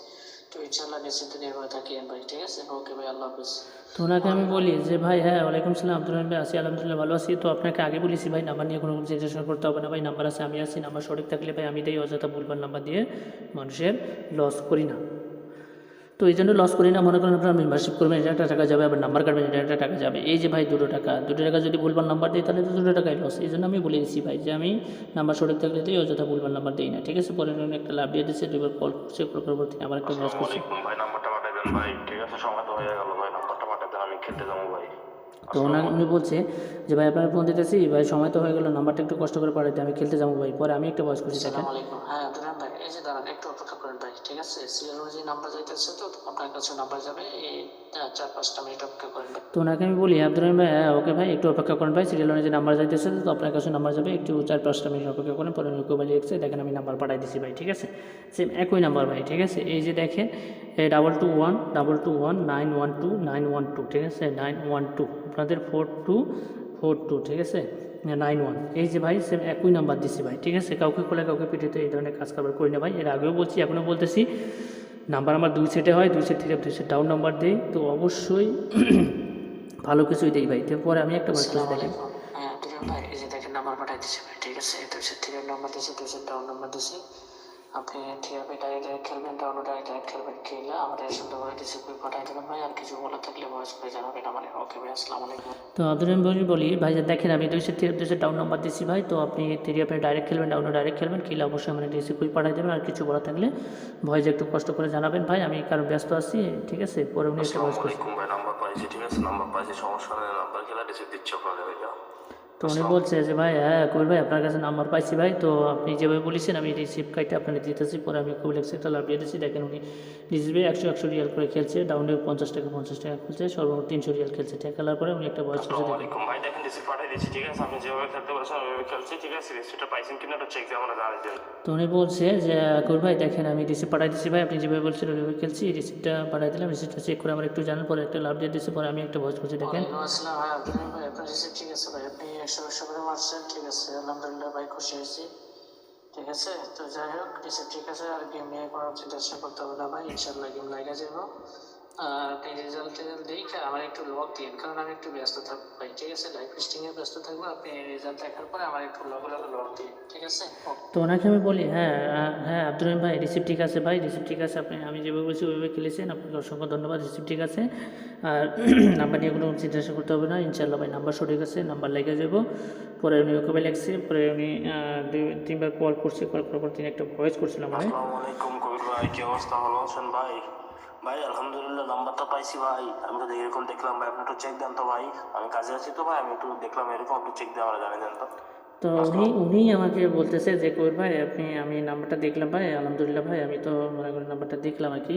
তো ইনশাল্লাহ নিশ্চিন্ত নির্ভয় থাকি ভাই, ঠিক আছে? ওকে ভাই, আল্লাহ হাফিজ। তো ওনাকে আমি বলি যে ভাই হ্যাঁ ওয়ালাইকুম সালাম আব্দুর রহিম ভাই আছি আলহামদুলিল্লাহ ভালো আছি। তো আপনাকে আগে বলেছি ভাই নাম্বার নিয়ে কোনো চিন্তা করতে হবে না ভাই, নাম্বার আছে আমি আছি, নাম্বার সঠিক থাকলে ভাই আমি দেই, অযথা ভুলবার নাম্বার দিয়ে মানুষের লস করি না। তো এই জন্য লস করি না, মনে করেন আপনার মেম্বারশিপ করবেন এটা একটা টাকা যাবে, আবার নাম্বার কাটবেন এটা একটা টাকা যাবে, এই যে ভাই দুটো টাকা যদি ভুলবার নাম্বার দিই তাহলে তো দুটো টাকাই লস। এই জন্য আমি বলে দিচ্ছি ভাই যে আমি নাম্বার সঠিক থাকলে দিই, অযথা ভুলবার নাম্বার দিই না, ঠিক আছে? পরে উনি একটা লাভ দিয়ে দিচ্ছে, দুবার কল করছে, কল করার পর তিনি আবার একটা ভয়েস করছে। ভাই নাম্বারটা পাঠাই দেন ভাই, ঠিক আছে? সময় তো হয়ে গেল ভাই, নাম্বারটা পাঠাই দেন, আমি খেলতে যাবো ভাই। তো উনি বলছে যে ভাই আপনার ফোন দিতেছি ভাই, সময় তো হয়ে গেল, নাম্বারটা একটু কষ্ট করে পাঠাতে, আমি খেলতে যাবো ভাই। পরে আমি একটা ভয়েস করছি দেখেন। আসসালামু আলাইকুম। হ্যাঁ আব্দুল ভাই এই যে দাঁড়ান একটু অপেক্ষা করেন ভাই, ঠিক আছে? সিরিয়াল অনুযায়ী নাম্বার যাইতেছে, তো আপনার কাছে নাম্বার যাবে, এই 4-5টা মিনিট অপেক্ষা করেন ভাই। তো ওনাকে আমি বলি আব্দুর রহিম ভাই হ্যাঁ ওকে ভাই একটু অপেক্ষা করেন ভাই, সিরিয়াল অনুযায়ী নাম্বার যাইতেছে, তো আপনার কাছে নাম্বার যাবে, একটু 4-5টা মিনিট অপেক্ষা করেন। পরে উনি ওকে ভাই লিখছে দেখেন আমি নাম্বার পাঠাই দিচ্ছি ভাই, ঠিক আছে? সেম একই নাম্বার ভাই, ঠিক আছে? এই যে দেখেন 22122912 ঠিক আছে? 912 আপনাদের 4242, ঠিক আছে? 91, এই যে ভাই সেম একই নাম্বার দিচ্ছি ভাই, ঠিক আছে? কাউকে খোলা কাউকে পিঠিতে এই ধরনের কাজ কারবার করি না ভাই, এর আগেও বলছি এখনও বলতেছি, নাম্বার আমার 2 সেটে হয়, 2 সেট থেকে 2 সেট ডাউন নাম্বার দিই, তো অবশ্যই ভালো কিছুই দিই ভাই। তারপরে আমি একটা ভয়েস করছি দেখেন। হ্যাঁ আব্দুল ভাই এই যে দেখেন নাম্বার পাঠাই দিচ্ছে ভাই, ঠিক আছে? 2 সেট থেকে নাম্বার দিচ্ছে, 2 সেট ডাউন নাম্বার দিচ্ছে। আপনি ঠিক আছে ডাইরেক্ট খেলবেন, ডাউন ডাইরেক্ট খেলবেন, খেলে আমাদের সুন্দরভাবে রিসিভ পাঠাই দেবেন ভাই। আর কিছু বলা থাকলে ভয়েস করে জানাবেন আমার। ওকে ভাই, আসসালামু আলাইকুম। তো আব্দুল রহিম বলি ভাই যে দেখেন আমি 2 সেট থেকে 2 সেট ডাউন নাম্বার দিচ্ছি ভাই, তো আপনি ডাইরেক্ট খেলবেন, ডাউনও ডাইরেক্ট খেলবেন, খেলে অবশ্যই আমার রিসিভ করে পাঠাই দেবেন। আর কিছু বলা থাকলে ভয়েস একটু কষ্ট করে জানাবেন ভাই, আমি কারণ ব্যস্ত আছি, ঠিক আছে? পরে উনি একটা ভয়েস করছি। ভাই নাম্বার পাইছি, ঠিক আছে? নাম্বার পাইছি, সমস্যা নেই, নাম্বার খেলা রিসিভ দিচ্ছি আপনাদের ভাইয়া। তো উনি বলছে যে ভাই হ্যাঁ কবির ভাই আপনার কাছে নাম্বার পাইছি ভাই, তো আপনি যেভাবে বলেছেন আমি রিসিভ কাইটে আপনাকে দিতেছি। পরে আমি কবির একটা লাভ দিয়ে দিচ্ছি দেখেন, উনি রিসিভে 100 রিয়াল করে খেলছে, ডাউনে 50 টাকা খেলছে, সর্বমোট 300 রিয়াল খেলছে, ঠিক খেলার পরে উনি একটা ভয়েস করছে দেখেন। আসসালামু আলাইকুম ভাই, দেখেন রিসিভ পাঠিয়ে দিচ্ছি, ঠিক আছে? আপনি যেভাবে খেলতে বলেছেন ওইভাবে খেলছি, ঠিক আছে? রিসিভটা পাইছেন কিনা এটা চেক দিয়ে আমরা জানাই দেন। তো উনি বলছে যে কবির ভাই দেখেন আমি রিসিভ পাঠিয়ে দিচ্ছি ভাই, আপনি যেভাবে বলছেন ওইভাবে খেলছি, রিসিভটা পাঠিয়ে দিলাম, রিসিভটা চেক করে আমার একটু জানান। পরে একটা লাভ দিয়ে দিচ্ছে, পরে আমি একটা ভয়েস করছি দেখেন। ওয়ালাইকুম আসসালাম। হ্যাঁ আব্দুল ভাই আপনার রিসিভ ঠিক আছে ভাই, আপনি 100 করে মারছেন, ঠিক আছে? আলহামদুলিল্লাহ ভাই, খুশি হয়েছি, ঠিক আছে? তো যাই হোক রিসিভ ঠিক আছে, আর গেম নিয়ে কোনো চিন্তা করতে হবে না ভাই, ইনশাল্লাহ গেম লাগা যাবো। আর আপনি রেজাল্ট দেখে আমার একটু লগ দিন, কারণ আমি একটু ব্যস্ত থাকবো ভাই, ঠিক আছে? লাইভ স্ট্রিমে ব্যস্ত থাকবো, আপনি রেজাল্ট দেখার পরে আমার একটু লগ দিন, ঠিক আছে? তো ওনাকে আমি বলি হ্যাঁ হ্যাঁ আব্দুর রহিম ভাই রিসিভ ঠিক আছে ভাই, রিসিভ ঠিক আছে, আপনি আমি যেভাবে বলছি ওইভাবে খেলেছেন, আপনাকে অসংখ্য ধন্যবাদ, রিসিভ ঠিক আছে। আর নাম্বার নিয়ে কোনো চিন্তা করতে হবে না, ইনশাল্লাহ ভাই নাম্বার সঠিক আছে, নাম্বার লেগে যাবো। পরে উনি ওকে ভাই লেগছে, পরে উনি 2-3বার কল করছে, কল করার পর তিনি একটা ভয়েস করছিলাম ভাই। আসসালামু আলাইকুম কবির ভাই, কি অবস্থা? ভালো আছেন ভাই? ভাই আলহামদুলিল্লাহ নাম্বারটা পাইছি ভাই, আমি তো এরকম দেখলাম ভাই, আপনি একটু চেক দেন তো ভাই, আমি কাজে আছি তো ভাই, আমি একটু দেখলাম এরকম, একটু চেক দিয়ে আমরা জানিয়ে দেন তো। তো উনি আমাকে বলতেছে যে কবির ভাই আমি নাম্বারটা দেখলাম ভাই, আলহামদুলিল্লাহ ভাই আমি তো মনে করি নাম্বারটা দেখলাম আর কি,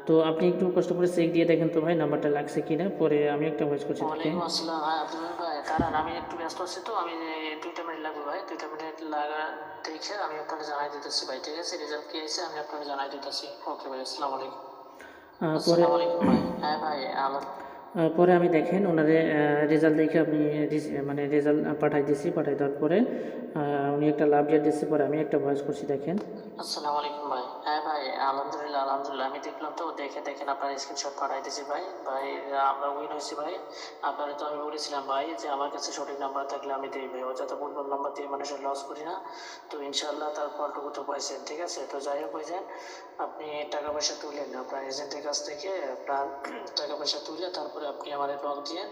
তো আপনি একটু কষ্ট করে চেক দিয়ে দেখেন তো ভাই নাম্বারটা লাগছে কি না। পরে আমি একটা ভয়েস করছি দেখেন। ওয়ালাইকুম আসসালাম। হ্যাঁ আব্দুল ভাই কারণ আমি একটু ব্যস্ত আছি, তো আমি 2টা মিনিট লাগবে ভাই, 2টা মিনিট লাগা দেখে আমি আপনাকে জানাই দিতেছি ভাই, ঠিক আছে? রেজাল্ট কি আছে আমি আপনাকে জানাই দিতেছি। ওকে ভাই, আসসালামু আলাইকুম। পরে আসসালামু আলাইকুম ভাই। হ্যাঁ ভাই, আমার পরে আমি দেখেন ওনারে রেজাল্ট দেখে আপনি মানে রেজাল্ট পাঠাই দিছি, পাঠাই দেওয়ার পরে উনি একটা লাভ ডেট দিচ্ছে, পরে আমি একটা ভয়েস করছি দেখেন। আসসালামু আলাইকুম ভাই। হ্যাঁ ভাই, আলহামদুলিল্লাহ আলহামদুলিল্লাহ, আমি দেখলাম তো, দেখেন আপনার স্ক্রিনশট পাঠাই দিয়েছি ভাই। ভাই আমরা উইন হয়েছি ভাই। আপনারা তো আমি বলেছিলাম ভাই যে আমার কাছে সঠিক নাম্বার থাকলে আমি দিই ভাই, অযথা ভুলভাল নাম্বার দিয়ে মানুষের লস করি না। তো ইনশাল্লাহ তারপরটুকু তো পাইছেন, ঠিক আছে। তো যাই হোক ভাইজান, আপনি টাকা পয়সা তুলেন আপনার এজেন্টের কাছ থেকে, আপনার টাকা পয়সা তুলে তারপরে আপনি আমার লক দিয়ে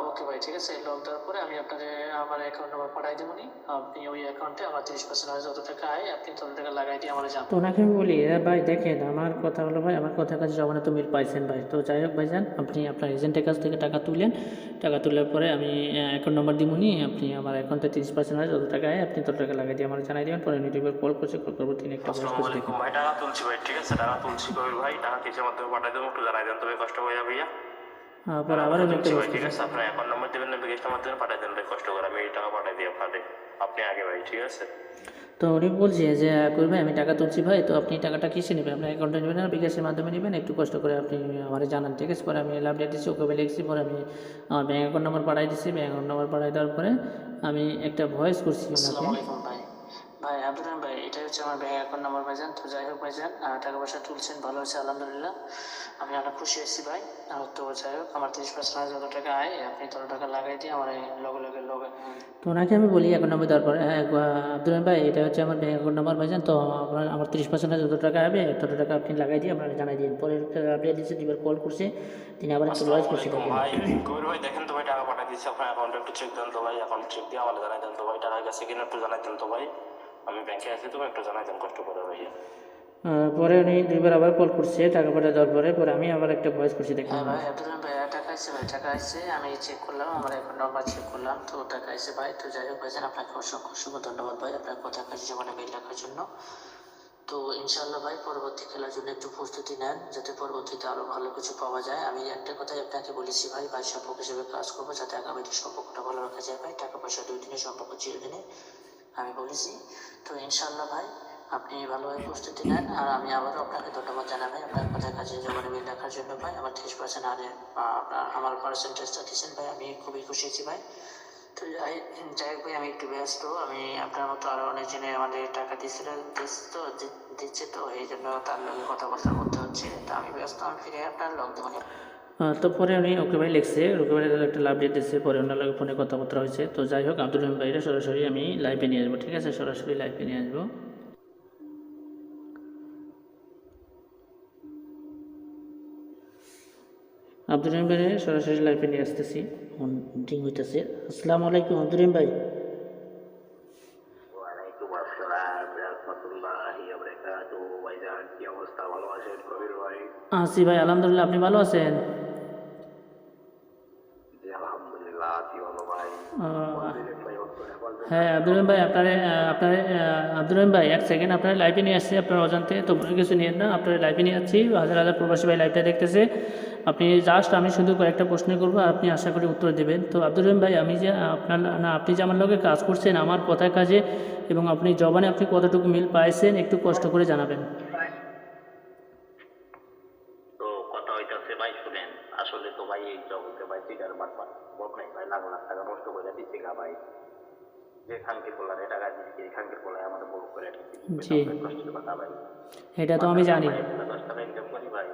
ওকে ভাই, ঠিক আছে। লক দেওয়ার পরে আমি আপনার আমার অ্যাকাউন্ট নাম্বার পাঠাই দেবনি, আপনি ওই অ্যাকাউন্টে আমার 30% যত টাকা আয় আপনি তত টাকা লাগাই দিয়ে আমার জান। তো ওনাকে আমি বলি ভাই দেখেন আমার কথা হলো ভাই, আমার কথার কাছে জমানে তো মিল পাইছেন ভাই। তো যাই হোক ভাইজান, আপনি আপনার এজেন্টের কাছ থেকে টাকা তুলেন, টাকা তোলার পরে আমি অ্যাকাউন্ট নাম্বার দিবনি, আপনি আমার অ্যাকাউন্টে 30% হয় যত টাকা আয় আপনি তত টাকা লাগাই দিয়ে আমার জানাই দেবেন। পরে ইউটিউবে কল করছে, কল করবো তিনি একটা ভয়েস আসসালামু করে আলাইকুম দেখেন। ভাই, টাকা তুলছি ভাই, ঠিক আছে, টাকা তুলছি কবির ভাই, টাকা কিসের মাধ্যমে পাঠাই দেবো একটু জানাই দেন, তবে কষ্ট হয়ে যাবে ভাইয়া। পরে আবারও আমি একটা তুলছি ভয়েস ভাই, ঠিক করছি। আছে, আপনার অ্যাকাউন্ট নাম্বার দেবেন না বিকাশের মাধ্যমে পাঠাই দেন ভাই, কষ্ট করে আমি এই টাকা পাঠাই দিই আপনাদের, আপনি আগে ভাই, ঠিক আছে। তো উনি বলছে যে কই ভাই আমি টাকা তুলছি ভাই, তো আপনি টাকাটা কিসে নেবেন, আপনার অ্যাকাউন্টে নেবেন না বিকাশের মাধ্যমে নেবেন, একটু কষ্ট করে আপনি আমার জানান, ঠিক আছে। পরে আমি লাভ ডেট দিচ্ছি, ওকে লিখছি, পরে আমি আমার ব্যাঙ্ক অ্যাকাউন্ট নাম্বার পাঠাই দিচ্ছি, ব্যাঙ্ক অ্যাকাউন্ট নাম্বার পাঠাই দেওয়ার পরে আমি একটা ভয়েস করছি আসসালামু ওনাকে। আলাইকুম ভাই। ভাই আব্দুর রহিম ভাই, এটা হচ্ছে আমার ব্যাংক অ্যাকাউন্ট নাম্বার ভাইজান। তো যাই হোক ভাইজান, টাকা পয়সা তুলছেন, ভালো হয়েছে আলহামদুলিল্লাহ, আমি অনেক খুশি হয়েছি ভাই। তো যাই হোক, আমার 30% যত টাকা আয় আপনি তত টাকা লাগাই দিয়ে আমার এই লগে তো ওনাকে আমি বলি অ্যাকাউন্ট নাম্বার দেওয়ার পরে, হ্যাঁ আব্দুল রহিম ভাই এটা হচ্ছে আমার ব্যাঙ্ক অ্যাকাউন্ট নাম্বার ভাইজান, তো আমার 30% যত টাকা হবে তত টাকা আপনি লাগাই দিয়ে আপনারা জানাই দিন। পরে আপডেট দিচ্ছে, দুবার কল করছে, তিনি আবার একটা ভয়েস করছে দেখেন। ভাই কবির ভাই দেখেন তো ভাই, টাকা পাঠিয়ে দিচ্ছি, আপনার অ্যাকাউন্টে একটু চেক দেন তো ভাই, অ্যাকাউন্ট চেক দিয়ে আমাদের জানাই দেন তো ভাই, টাকা গেছে কিনা একটু জানাই দেন তো ভাই, আমি ব্যাংকে আছি তো ভাই, একটু জানাই দেন কষ্ট করে ভাই। পরে উনি দুইবার আবার কল করছে টাকা পাঠিয়ে দেওয়ার পরে, পরে আমি আবার একটা ভয়েস করছি দেখেন। হ্যাঁ ভাই আব্দুর রহিম ভাই, টাকা আসছে ভাই, টাকা আসছে, আমি চেক করলাম আমার অ্যাকাউন্ট নাম্বার চেক করলাম, তো টাকা আসছে ভাই। তো যাই হোক ভাইজান, আপনাকে অসংখ্য অসংখ্য ধন্যবাদ ভাই আপনার কথা কাছে জীবনে মিল রাখার জন্য। তো ইনশাল্লাহ ভাই, পরবর্তী খেলার জন্য একটু প্রস্তুতি নেন, যাতে পরবর্তীতে আরও ভালো কিছু পাওয়া যায়। আমি একটা কথাই আপনাকে বলেছি ভাই, ভাই সম্পর্ক হিসেবে কাজ করবো যাতে আগামীতে সম্পর্কটা ভালো রাখা যায় ভাই, টাকা পয়সা 2 দিনের সম্পর্ক চিরদিনে, আমি বলেছি। তো ইনশাল্লাহ ভাই, আপনি ভালোভাবে প্রস্তুতি নেন, আর আমি আবারও আপনাকে ধন্যবাদ জানাই ভাই আপনার কথা কাজে জীবনে মিল রাখার জন্য ভাই। আমার 30% আপনার আমার পার্সেন্টেজটা দিচ্ছেন ভাই, আমি খুবই খুশি হয়েছি ভাই। তো যাই হোক ভাই, আমি একটু ব্যস্ত, আমি আপনার মতো আরও অনেকজনে আমাদের টাকা দিচ্ছে তো এই জন্য তার লগে কথাবার্তা বলতে হচ্ছে, তো আমি ব্যস্ত, আমি ফিরে আপনার লক দেবো। তো পরে উনি ওকে ভাই লিখছে, ওকে ভাই একটা লাভ ডেট দিচ্ছে, পরে ওনার লগে ফোনে কথাবার্তা হয়েছে। তো যাই হোক, আব্দুল রহিম ভাইরা সরাসরি আমি লাইভে নিয়ে আসবো, ঠিক আছে, সরাসরি লাইভে নিয়ে আসবো। আব্দুল রহিম ভাই সরাসরি লাইভে নিয়ে আসতেছি, ঠিক হইতেছে। আসসালামু আলাইকুম আব্দুল রহিম ভাই। ওয়ালাইকুম আসসালাম রাহমাতুল্লাহি ওয়া বারাকাতুহু, ভাইজান কি অবস্থা, ভালো আছেন কবির ভাই? আছি ভাই আলহামদুলিল্লাহ, আপনি ভালো আছেন? জি আলহামদুলিল্লাহ আছি ভালো ভাই। হ্যাঁ আব্দুল রহিম ভাই, আব্দুল রহিম ভাই এক সেকেন্ড, আপনার লাইভে নিয়ে আসছি, আপনার অজান্তে তো মনে কিছু নিয়েন না, আপনার লাইভে নিয়ে আসছি, হাজার হাজার প্রবাসী ভাই লাইভটা দেখতেছে। আপনি জাস্ট, আমি শুধু কয়েকটা প্রশ্ন করবো, আপনি আশা করি উত্তর দেবেন। তো আব্দুল রহিম ভাই, আমি যে আপনি যে আমার লগে কাজ করছেন, আমার কথায় কাজে এবং আপনি জবানে আপনি কতটুকু মিল পাইছেন একটু কষ্ট করে জানাবেন। তো কথা হইতাছে ভাই, শুনেন, আসলে তো ভাই এই জগতে ভাই চিটার বাটপার বক নাই ভাই, লাখ লাখ টাকা নষ্ট করে দিচ্ছে গা ভাই, যে খানকে পোলারে টাকা দিচ্ছে, এই খানকে পোলায় আমাদের বড় করে জি, কষ্টের কথা ভাই, এটা তো আমি জানি। 10 টাকা ইনকাম করি ভাই।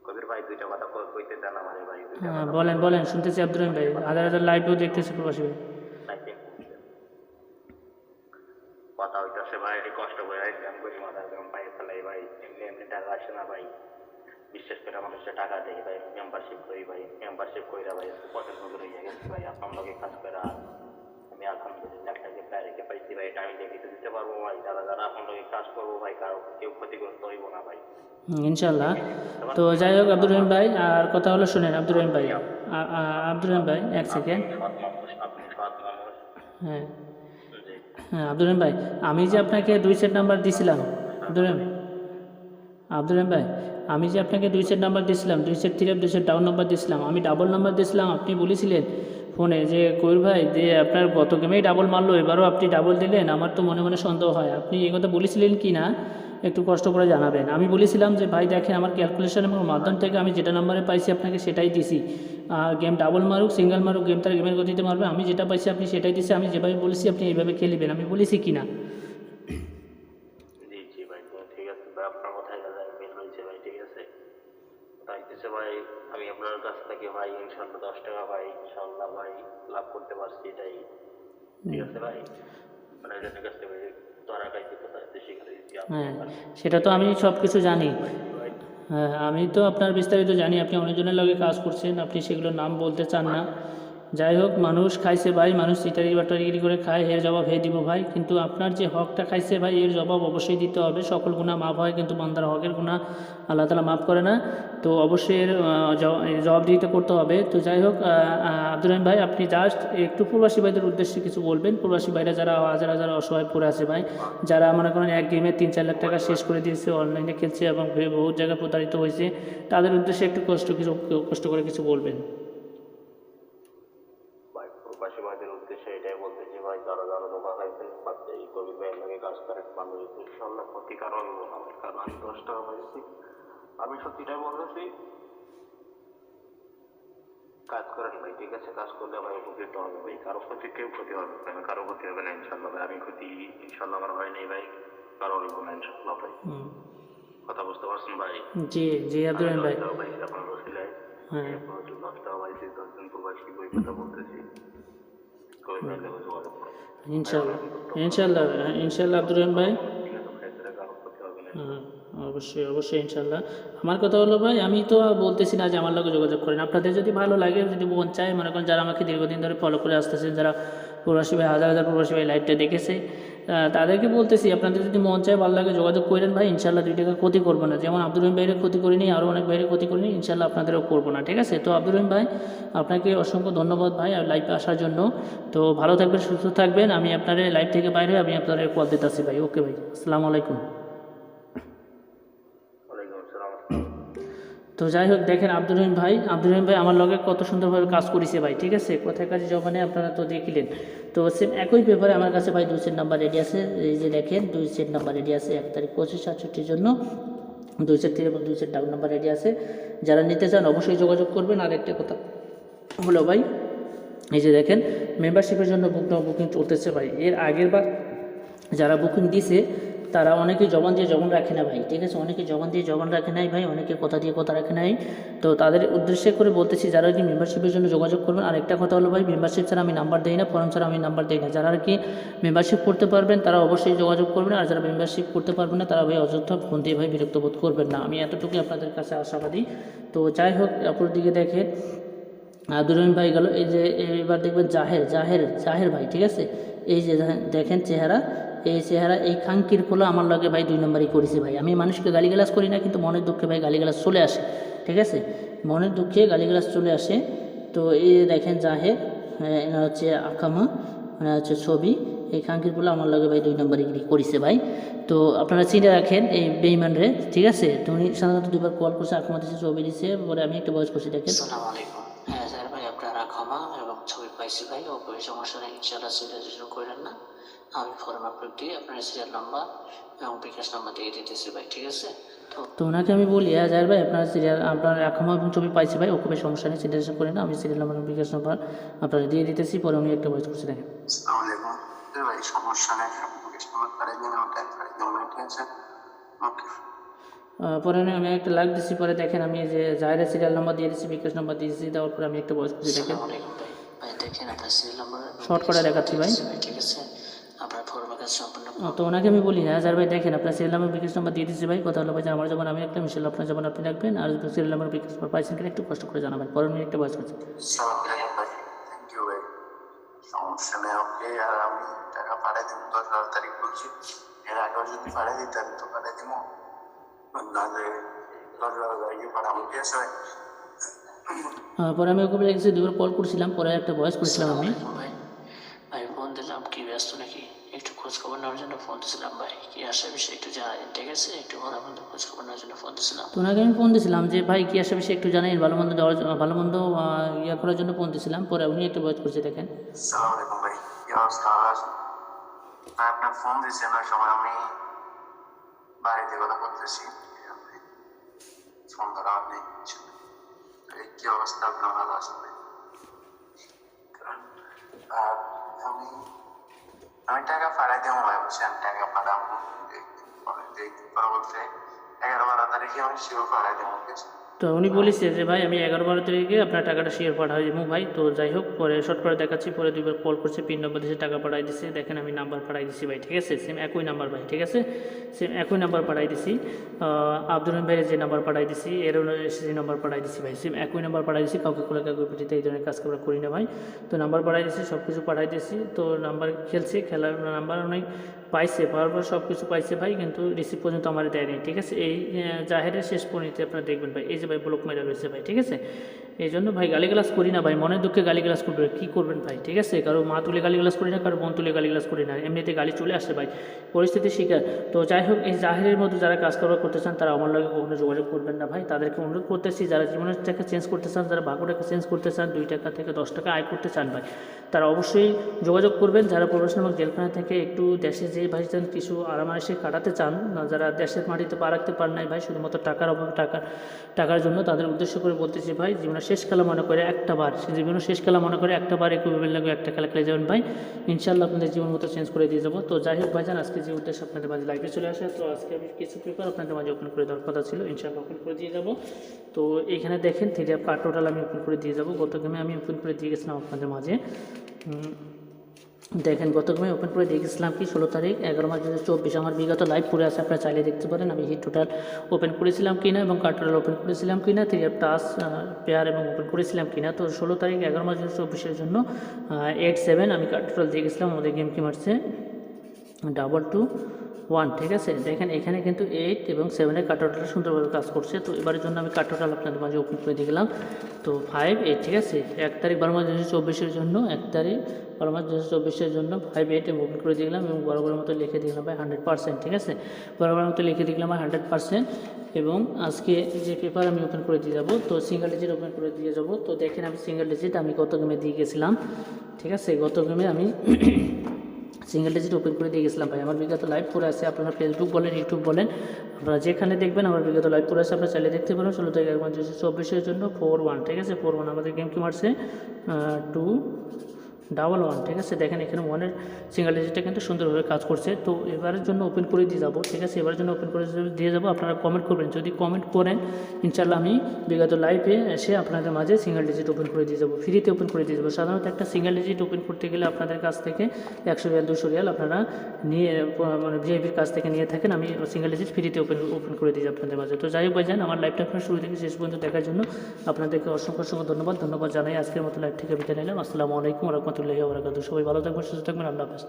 কবির ভাই দুইটা কথা কইতে চান আমারে ভাই, হ্যাঁ বলেন বলেন, শুনতেছি আব্দুল রহিম ভাই, হাজার হাজার লাইভেও দেখতেছি প্রবাসী ভাই। কথা হইতাছে ভাই, কষ্ট করে ইনকাম করি, মাথার দাম পায়ে ফেলাই ভাই, এমনি এমনি টাকা আসে না ভাই, বিশেষ করে মানুষের টাকা দেয় ভাই, মেম্বারশিপ করি ভাই, মেম্বারশিপ কইরা ভাই পছন্দ করে গেছি ভাই, আপনার লগে কাজ করা আমি আলহামদুলিল্লাহ টাকা প্যারেকে পাইছি ভাই, এটা আমি দেখে দিতে পারবো ভাই, যারা যারা আপনার লগে কাজ করবো ভাই, কারো কেউ ক্ষতিগ্রস্ত হইব না ভাই, ইনশাল্লাহ। তো যাই হোক আব্দুল রহিম ভাই, আর কথা হলো শুনেন আব্দুল রহিম ভাই, আব্দুল রহিম ভাই এক সেকেন্ড। সৎ মানুষ, আপনি সৎ মানুষ। হ্যাঁ জি। হ্যাঁ আব্দুল রহিম ভাই, আমি যে আপনাকে 2 সেট নাম্বার দিয়েছিলাম, আব্দুল রহিম ভাই, আমি যে আপনাকে 2 সেট নাম্বার দিয়েছিলাম, 2 সেট 3 2 সেট ডাউন নাম্বার দিয়েছিলাম, আমি ডাবল নাম্বার দিয়েছিলাম, আপনি বলেছিলেন ফোনে যে কবির ভাই যে আপনার গত গেমেই ডাবল মারলো, এবারও আপনি ডাবল দিলেন, আমার তো মনে মনে সন্দেহ হয়, আপনি এই কথা বলেছিলেন কি না একটু কষ্ট করে জানাবেন। আমি বলেছিলাম যে ভাই দেখেন আমার ক্যালকুলেশন এবং মাধ্যম থেকে আমি যেটা নাম্বারে পাইছি আপনাকে সেটাই দিছি। গেম ডাবল মারুক সিঙ্গেল মারুক গেম তার গেমের গতিতে মারবে, আমি যেটা পাইছি আপনি সেটাই দিছি, আমি যেভাবে বলেছি আপনি এইভাবে খেলবেন, আমি বলেছি কি না? জি জি ভাই, তো ঠিক আছে ভাই, আপনার কথায় কাজে মিল রয়েছে ভাই, ঠিক আছে। তাইতেছে ভাই আমি আপনার কাছ থেকে ভাই ইনশাল্লাহ 10 টাকা ভাই ইনশাল্লাহ ভাই লাভ করতে পারছি, এটাই ঠিক আছে ভাই। মানে এজনের কাছ থেকে ধরা খাইছি তো তাইতে শিখে দিচ্ছি হ্যাঁ, সেটা তো আমি সব কিছু জানি। ভাই। হ্যাঁ, আমি তো আপনার বিস্তারিত জানি, আপনি অনেকজনের লগে কাজ করছেন, আপনি সেগুলোর নাম বলতে চান না। যাই হোক, মানুষ খাইছে ভাই, মানুষ চিটারি বাটারিগিরি করে খায়, এর জবাব হে দিব ভাই। কিন্তু আপনার যে হকটা খাইছে ভাই, এর জবাব অবশ্যই দিতে হবে। সকল গুনাহ মাফ হয়, কিন্তু বান্দার হকের গুনাহ আল্লাহ তাআলা মাফ করে না। তো অবশ্যই এর জবাবদিহিতা করতে হবে। তো যাই হোক, আব্দুর রহিম ভাই, আপনি জাস্ট একটু প্রবাসী ভাইদের উদ্দেশ্যে কিছু বলবেন। প্রবাসী ভাইরা যারা হাজার হাজার অসহায় পড়ে আছে ভাই, যারা মনে করেন এক গেমে 3-4 লাখ টাকা শেষ করে দিয়েছে, অনলাইনে খেলছে এবং বহু জায়গায় প্রতারিত হয়েছে, তাদের উদ্দেশ্যে একটু কষ্ট করে কিছু বলবেন। ভাই প্রবাসী ভাইদের উদ্দেশ্যে এটাই বলতেছি ভাই, যারা যারা ধোকা খাইছেন বাচ্চা এই কবি ভাইয়ের লাগে কাজ করে মানুষ ইনশাল্লাহ ক্ষতিকার হবে না আমার, কারণ আমি 10 টাকা পাইছি। আমি সত্যিটাই বলতেছি, কাজ করেন ভাই, ঠিক আছে। কাজ করলে ভাই উপকৃত হবে ভাই, কারো কেউ ক্ষতি হবে না, কারো ক্ষতি হবে না ইনশাল্লাহ ভাই। আমি ক্ষতি ইনশাল্লাহ আমার হয় নাই ভাই, কারো হইব না ইনশাল্লাহ ভাই। কথা বুঝতে পারছেন ভাই? জি জি আব্দুর রহিম ভাই। ভাই আপনার রসিলায় হ্যাঁ 10 টাকা পাইছি, 10 জন প্রবাসী বই কথা বলতেছি, কবি ভাইয়ের লাগে যোগাযোগ করুন ইনশাল্লাহ, ইনশাল্লাহ, ইনশাল্লাহ আব্দুর রহিম ভাই। ঠিক আছে ভাই, তাহলে কারো ক্ষতি হবে না। হ্যাঁ, অবশ্যই অবশ্যই ইনশাল্লাহ। আমার কথা হলো ভাই, আমি তো বলতেছি না যে আমার লগে যোগাযোগ করেন, আপনাদের যদি ভালো লাগে, যদি মন চায়, মনে করেন যারা আমাকে দীর্ঘদিন ধরে ফলো করে আসতেছেন, যারা প্রবাসী ভাই, হাজার হাজার প্রবাসী ভাই লাইভটা দেখেছে, তাদেরকে বলতেছি আপনাদের যদি মন চায় ভালো লাগে যোগাযোগ করেন ভাই, ইনশাল্লাহ 2 টাকা ক্ষতি করবো না। যেমন আব্দুর রহিম ভাইয়ের ক্ষতি করিনি, আরও অনেক ভাইয়ের ক্ষতি করিনি, ইনশাল্লাহ আপনাদেরও করবো না, ঠিক আছে? তো আব্দুর রহিম ভাই, আপনাকে অসংখ্য ধন্যবাদ ভাই লাইভে আসার জন্য। তো ভালো থাকবেন, সুস্থ থাকবেন। আমি আপনার লাইভ থেকে বাইরে আমি আপনাদের কল দিতেছি ভাই। ওকে ভাই, আসসালামু আলাইকুম। ওয়ালাইকুম আসসালাম। তো যাই হোক, দেখেন আব্দুর রহিম ভাই আমার লগে কত সুন্দরভাবে কাজ করেছে ভাই, ঠিক আছে? কোথায় কাজে জবানে আপনারা তো দেখিলেন। তো সেম একই পেপারে আমার কাছে ভাই 2 সেট নাম্বার রেডি আছে, এই যে দেখেন 2 সেট নাম্বার রেডি আছে, 1 তারিখ 25/68 জন্য 2 সেট এবং 2 সেট ডাউন নাম্বার রেডি আছে। যারা নিতে চান অবশ্যই যোগাযোগ করবেন। আর একটা কথা হলো ভাই, এই যে দেখেন মেম্বারশিপের জন্য বুকিং চলতেছে ভাই। এর আগের বার যারা বুকিং দিছে তারা অনেকে জবান দিয়ে জবান রাখে না ভাই, ঠিক আছে? অনেকে জবান দিয়ে জবান রাখে নাই ভাই, অনেকে কথা দিয়ে কথা রাখে নাই। তো তাদের উদ্দেশ্যে করে বলতেছি, যারা আর কি মেম্বারশিপের জন্য যোগাযোগ করবেন। আর একটা কথা হলো ভাই, মেম্বারশিপ ছাড়া আমি নাম্বার দেই না, ফর্ম ছাড়া আমি নাম্বার দেই না। যারা আর কি মেম্বারশিপ করতে পারবেন তারা অবশ্যই যোগাযোগ করবেন, আর যারা মেম্বারশিপ করতে পারবেন না তারা ভাই অযথা ফোন দিয়ে ভাই বিরক্ত বোধ করবেন না, আমি এতটুকুই আপনাদের কাছে আশাবাদী। তো যাই হোক, অপর দিকে দেখে আব্দুর রহিম ভাই গেল। এই যে এবার দেখবেন জাহের ভাই, ঠিক আছে? এই যে দেখেন চেহারা, এই চেহারা, এই খাঙ্কির ফলো আমার লগে ভাই 2 নম্বরই করেছে ভাই। আমি মানুষকে গালিগালাজ করি না, কিন্তু মনের দুঃখে ভাই গালিগালাজ চলে আসে, ঠিক আছে? মনের দুঃখে গালিগালাজ চলে আসে। তো এই দেখেন জাহের, এনা হচ্ছে আকামা, মানে হচ্ছে ছবি, এই খাঙ্কির ফলো আমার লগে ভাই 2 নম্বরই করেছে ভাই। তো আপনারা চিনে রাখেন এই বেইমান রে, ঠিক আছে? তো উনি সাধারণত 2বার কল করছে, আকামা দিচ্ছে, ছবি দিচ্ছে, পরে আমি একটা ভয়েস করছি, দেখেন। আসসালামু আলাইকুম। হ্যাঁ স্যার ভাই, আপনারা ক্ষমা এবং ছবি পাইছি ভাই, ও কোনো সমস্যা নেই, ইনশাআল্লাহ সিরিয়ালাইজেশন করেন না। আমি ফর্ম আপলোড দিয়ে আপনার সিরিয়াল নাম্বার এবং বিকাশ নাম্বার দিয়ে দিতেছি ভাই, ঠিক আছে? তো ওনাকে আমি বলি, হ্যাঁ জাহের ভাই, আপনার সিরিয়াল, আপনার আকামা এবং ছবি পাইছি ভাই, ওকে ভাই সমস্যা নেই, সিরিয়ালাইজেশন করেন না, আমি সিরিয়াল নাম্বার এবং বিকাশ নাম্বার আপনারা দিয়ে দিতেছি। পরে উনি একটা ভয়েস করছে, দেখেন। আসসালামু আলাইকুম। ভাই সমস্যা নেই, আপনি বিকাশ নাম্বার পাঠিয়ে দিন, আমার টাইপ করে দিন, ঠিক আছে? ওকে। পরে আমি একটা লাইক দিচ্ছি, পরে দেখেন আমি যে জাহেরের সিরিয়াল নাম্বার দিয়ে দিচ্ছি, বিকাশ নাম্বার দিয়েছি, দেওয়ার পরে আমি একটা ভয়েস করছি, দেখেন। আসসালামু আলাইকুম ভাই। ভাই দেখেন আপনার সিরিয়াল নাম্বার শর্ট করে দেখাচ্ছি ভাই। ঠিক আছে? আপনার ফর্ম কাজ সম্পূর্ণ তো ওনাকে আমি বলি, হ্যাঁ জাহের ভাই দেখেন আপনার সিরিয়াল নাম্বার বিকাশ নাম্বার দিয়ে দিচ্ছি ভাই। কথা হলো ভাই যে আমার যেমন আমি একটা মিশাল, আপনার যেমন আপনি রাখবেন, আর সিরিয়াল নাম্বার বিকাশ নাম্বার পাইছেন কিনা একটু কষ্ট করে জানাবেন। পরে উনি একটা ভয়েস করছি। আসসালামু আলাইকুম ভাই, থ্যাংক ইউ ভাই, সমস্যা নেই, ওকে। আর আমি টাকা পাঠিয়ে দিব 10 তারিখ বলছি, এর আগেও যদি পাঠিয়ে দিতেন তো পাঠিয়ে দিব, নাহলে 10 তারিখে পাঠাবো, ঠিক আছে ভাই? পরে আমি ওকে লিখেছি, 2বার কল করছিলাম, পরে একটা ভয়েস করছিলাম আমি। ভাই। ভাই ফোন দিলাম, কি ব্যস্ত নাকি? একটু খোঁজ খবর নেওয়ার জন্য ফোন দিয়েছিলাম ভাই, কি আসে বিষয়ে একটু জানাই, ঠিক আছে? একটু ভালো মন্দ খোঁজ খবর নেওয়ার জন্য ফোন দিয়েছিলাম। তো ওনাকে আমি ফোন দিয়েছিলাম যে ভাই কি আসে বিষয়ে একটু জানাই, ভালো মন্দ দেওয়ার ভালো মন্দ ইয়ে করার জন্য ফোন দিয়েছিলাম। পরে উনি একটা ভয়েস করছে, দেখেন। আসসালামু আলাইকুম ভাই, কি অবস্থা? ভাই, আপনার ফোন দিয়েছেন ওই সময়, আমি 2 ঘন্টা আগে পাঠাবো, ঠিক আছে ভাই? 2 ঘন্টা আগে পাঠাবো, ঠিক আছে ভাই? পরে আমি ওকে লিখেছি, 2বার কল করছিলাম, পরে উনি একটা ভয়েস করছে, দেখেন। আসসালামু আলাইকুম ভাই, কি অবস্থা? আপনার ফোন দিয়েছেন ওই সময়, আমি বাড়িতে কথা বলতেছি ফোন ধরা নেই কিছু নেই। এই কি অবস্থা আপনার ভালো আছেন ভাই? আর আমি আমি টাকা পাঠাই দেবো ভাই, বলছি আমি টাকা পাঠাবো বলতে 11-12 তারিখে আমি শিওর পাঠাই দেবো কিছু। তো উনি বলেছে যে ভাই আমি 11-12 তারিখে আপনার টাকাটা শেয়ার পাঠাই দেবো ভাই। তো যাই হোক, পরে শর্ট করে দেখাচ্ছি, পরে 2বার কল করছে, পিন নম্বর দিয়েছে, টাকা পাঠাই দিচ্ছে। দেখেন আমি নাম্বার পাঠাই দিচ্ছি ভাই, ঠিক আছে, সেম একই নাম্বার ভাই, ঠিক আছে, সেম একই নাম্বার পাঠাই দিছি। আব্দুল রহিম ভাইয়ের যে নাম্বার পাঠাই দিছি, এর যে নাম্বার পাঠাই দিছি ভাই, সেম একই নাম্বার পাঠাই দিছি। কাউকে কোলে কাউকে পিঠিতে এই ধরনের কাজ আমরা করি না ভাই। তো নাম্বার পাঠাই দিছি, সব কিছু পাঠাই দিছি। তো নাম্বার খেলছে, খেলার নাম্বার অনেক পাইছে, পাওয়ার পর সব কিছু পাইছে ভাই, কিন্তু রিসিভ পর্যন্ত আমার দেয়নি, ঠিক আছে। এই জাহেরের শেষ পরিণতি আপনারা দেখবেন ভাই, এই যে ভাই ব্লক মেরা রয়েছে ভাই, ঠিক আছে। এই জন্য ভাই গালিগালাজ করি না ভাই, মনের দুঃখে গালিগালাজ করবে, কী করবেন ভাই, ঠিক আছে। কারো মা তুলে গালিগালাজ করি না, কারো বোন তুলে গালিগালাজ করি না, এমনিতে গালি চলে আসে ভাই, পরিস্থিতির শিকার। তো যাই হোক, এই জাহেরের মধ্যে যারা কাজ কারবার করতে চান তারা আমার লগে কখনো যোগাযোগ করবেন না ভাই। তাদেরকে অনুরোধ করতেছি, যারা জীবনের টাকা চেঞ্জ করতে চান, যারা ভাগ্যটাকে চেঞ্জ করতে চান, 2 টাকা থেকে 10 টাকা আয় করতে চান ভাই, তারা অবশ্যই যোগাযোগ করবেন। যারা প্রবাসী নামক জেলখানা থেকে একটু দেশে যে ভাই চান কিছু আরামায়েশে কাটাতে চান, যারা দেশের মাটিতে পা রাখতে পারেন নাই ভাই, শুধুমাত্র টাকার অভাবে, টাকার জন্য, তাদের উদ্দেশ্য করে বলতেছি ভাই, জীবনের শেষ খেলা মনে করে একটা বার, সে জীবনের শেষ খেলা মনে করে একটা বার ইকুইপমেন্ট লাগবে, একটা খেলা খেলে যাবেন ভাই, ইনশাল্লাহ আপনাদের জীবন মতো চেঞ্জ করে দিয়ে যাবো। তো যাই হোক ভাইজান, আজকে যে উদ্দেশ্য আপনাদের মাঝে লাইভে চলে আসে, তো আজকে আমি কিছু পেপার আপনাদের মাঝে ওপেন করে দেওয়ার কথা ছিল, ইনশাল্লাহ ওপেন করে দিয়ে যাবো। তো এইখানে দেখেন 3 কার্ড টোটাল আমি ওপেন করে দিয়ে যাবো। গত গেমে আমি ওপেন করে দিয়ে গেছিলাম আপনাদের মাঝে, দেখেন গত গেমে ওপেন করে দিয়ে গেছিলাম কি 16 তারিখ 11/2024 আমার বিগত লাইভ পড়ে আছে, আপনারা চাইলে দেখতে পারেন আমি হিট টোটাল ওপেন করেছিলাম কিনা এবং কার্ড টোটাল ওপেন করেছিলাম কিনা, 3 টাস পেয়ার এবং ওপেন করেছিলাম কিনা। তো 16 তারিখ 11/2024 জন্য 8-7 আমি কার্ড টোটাল দিয়ে গেছিলাম। আমাদের গেম কি মারছে 2-2-1, ঠিক আছে। দেখেন এখানে কিন্তু 8 এবং 7-এর কার্ড টোটালটা সুন্দরভাবে কাজ করছে। তো এবারের জন্য আমি কার্ড টোটাল আপনাদের মাঝে ওপেন করে দিয়ে গেলাম। তো 5-8, ঠিক আছে, 1 তারিখ 12/2024 জন্য, 1 তারিখ 12/2024 জন্য 5-8 আমি ওপেন করে দিলাম এবং বরাবরের মতো লিখে দিলাম ভাই 100%, ঠিক আছে, বরাবরের মতো লিখে দিলাম ভাই 100%। এবং আজকে যে পেপার আমি ওপেন করে দিয়ে যাবো, তো সিঙ্গেল ডিজিট ওপেন করে দিয়ে যাবো। তো দেখেন আমি সিঙ্গেল ডিজিট আমি গত গেমে দিয়ে গেছিলাম, ঠিক আছে, গত গেমে আমি সিঙ্গেল ডিজিট ওপেন করে দিয়ে গেছিলাম ভাই। আমার বিগত লাইভ পড়ে আছে, আপনারা ফেসবুক বলেন, ইউটিউব বলেন, আপনারা যেখানে দেখবেন আমার বিগত লাইভ পড়ে আছে, আপনারা চাইলে দেখতে পারেন। 16 তারিখ 2024 জন্য 4-1, ঠিক আছে, 4-1 আমাদের গেম কি মারছে 2-1, ঠিক আছে। দেখেন এখানে 1-এর সিঙ্গেল ডিজিটটা কিন্তু সুন্দরভাবে কাজ করছে। তো এবারের জন্য ওপেন করে দিয়ে যাবো, ঠিক আছে, এবারের জন্য ওপেন করে দিয়ে যাবো। আপনারা কমেন্ট করবেন, যদি কমেন্ট করেন ইনশাল্লাহ আমি বিগত লাইভে এসে আপনাদের মাঝে সিঙ্গেল ডিজিট ওপেন করে দিয়ে যাবো, ফ্রিতে ওপেন করে দিয়ে যাবো। সাধারণত একটা সিঙ্গেল ডিজিট ওপেন করতে গেলে আপনাদের কাছ থেকে 100 রিয়াল 200 রিয়াল আপনারা নিয়ে, মানে ভিআইপির কাছ থেকে নিয়ে থাকেন। আমি সিঙ্গেল ডিজিট ফ্রিতে ওপেন করে দিই আপনাদের মাঝে। তো যাই হোক ভাইজান, আমার লাইভটা আপনার শুরু থেকে শেষ পর্যন্ত দেখার জন্য আপনাদেরকে অসংখ্য ধন্যবাদ জানাই। আজকের মতো লাইভ থেকে বিদায় নিলাম। আসসালামু আলাইকুম ওয়া রাহমাতুল্লাহি ওয়া বারাকাতুহু। সবাই ভালো থাকবেন, সুস্থ থাকবেন, আল্লাহ হাফেজ।